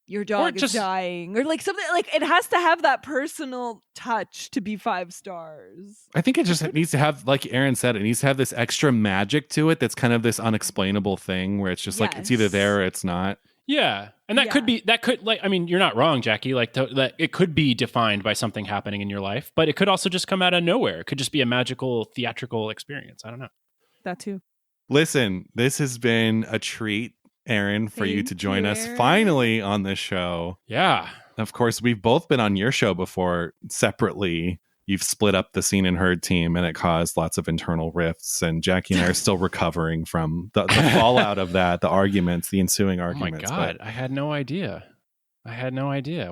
your dog is dying, or like something like it has to have that personal touch to be 5 stars. I think it just needs to have, like Aaron said, it needs to have this extra magic to it that's kind of this unexplainable thing where it's just like it's either there or it's not. Yeah. And that could like, I mean, you're not wrong, Jackie. Like that it could be defined by something happening in your life, but it could also just come out of nowhere. It could just be a magical theatrical experience. I don't know. That too. Listen, this has been a treat, Aaron, for you to join us finally on this show. Yeah. Of course, we've both been on your show before separately. You've split up the Seen and Heard team, and it caused lots of internal rifts. And Jackie and I are still recovering from the fallout of that, the arguments, the ensuing arguments. Oh my God, I had no idea.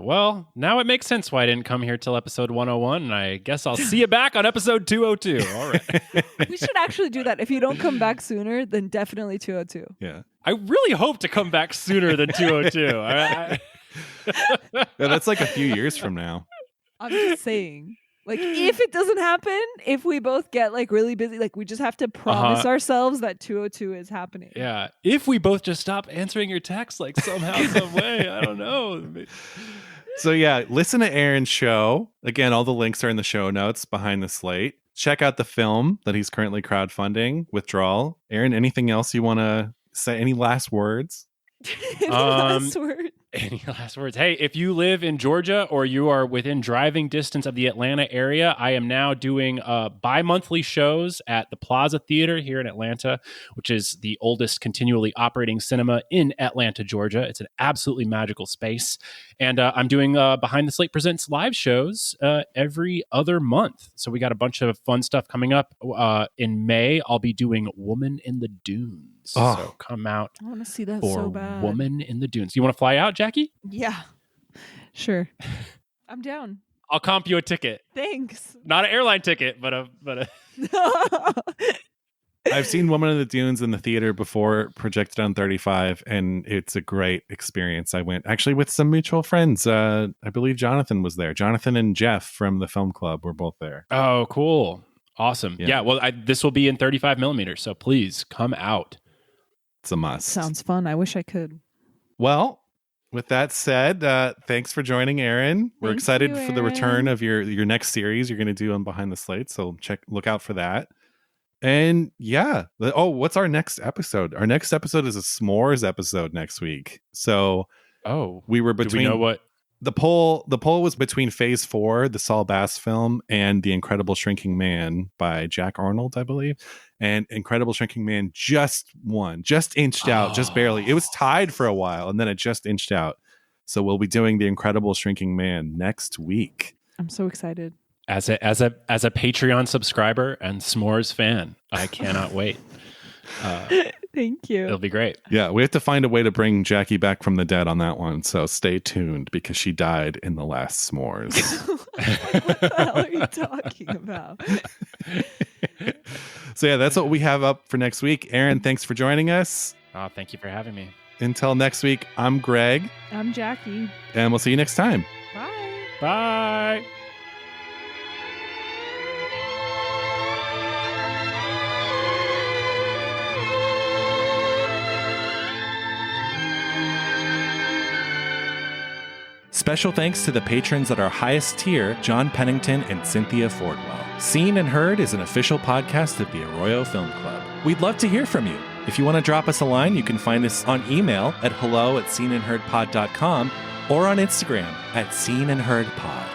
Well, now it makes sense why I didn't come here till episode 101, and I guess I'll see you back on episode 202. All right. We should actually do that. If you don't come back sooner, then definitely 202. Yeah. I really hope to come back sooner than 202. Yeah, that's like a few years from now. I'm just saying. Like, if it doesn't happen, if we both get like really busy, like we just have to promise ourselves that 202 is happening. Yeah. If we both just stop answering your texts, like somehow, some way, I don't know. So yeah, listen to Aaron's show. Again, all the links are in the show notes behind the slate. Check out the film that he's currently crowdfunding, Withdrawal. Aaron, anything else you want to say? Any last words? Any last words? Hey, if you live in Georgia or you are within driving distance of the Atlanta area, I am now doing bi-monthly shows at the Plaza Theater here in Atlanta, which is the oldest continually operating cinema in Atlanta, Georgia. It's an absolutely magical space. And I'm doing Behind the Slate Presents live shows every other month. So we got a bunch of fun stuff coming up. In May, I'll be doing Woman in the Dunes. So come out. I want to see that so bad. Woman in the Dunes. You want to fly out, Jackie? Yeah, sure. I'm down. I'll comp you a ticket. Thanks. Not an airline ticket, but a. I've seen Woman in the Dunes in the theater before, projected on 35, and it's a great experience. I went actually with some mutual friends. I believe Jonathan was there. Jonathan and Jeff from the film club were both there. Oh, cool. Awesome. Yeah, well, this will be in 35 millimeters, so please come out. It's a must. Sounds fun. I wish I could. Well, with that said, thanks for joining, Aaron. We're excited for the return of your next series you're going to do on Behind the Slate. So look out for that. And yeah. What's our next episode? Our next episode is a s'mores episode next week. So we were between. Do we know what? The poll was between Phase 4, the Saul Bass film, and The Incredible Shrinking Man by Jack Arnold, I believe. And Incredible Shrinking Man just won, just inched out, just barely. It was tied for a while, and then it just inched out. So we'll be doing The Incredible Shrinking Man next week. I'm so excited. As a Patreon subscriber and s'mores fan, I cannot wait. Thank you. It'll be great. Yeah, we have to find a way to bring Jackie back from the dead on that one. So stay tuned because she died in the last s'mores. What the hell are you talking about? So yeah, that's what we have up for next week. Aaron, thanks for joining us. Oh, thank you for having me. Until next week, I'm Greg. I'm Jackie. And we'll see you next time. Bye. Bye. Special thanks to the patrons at our highest tier, John Pennington and Cynthia Fordwell. Seen and Heard is an official podcast of the Arroyo Film Club. We'd love to hear from you. If you want to drop us a line, you can find us on email at hello@seenandheardpod.com or on Instagram @seenandheardpod.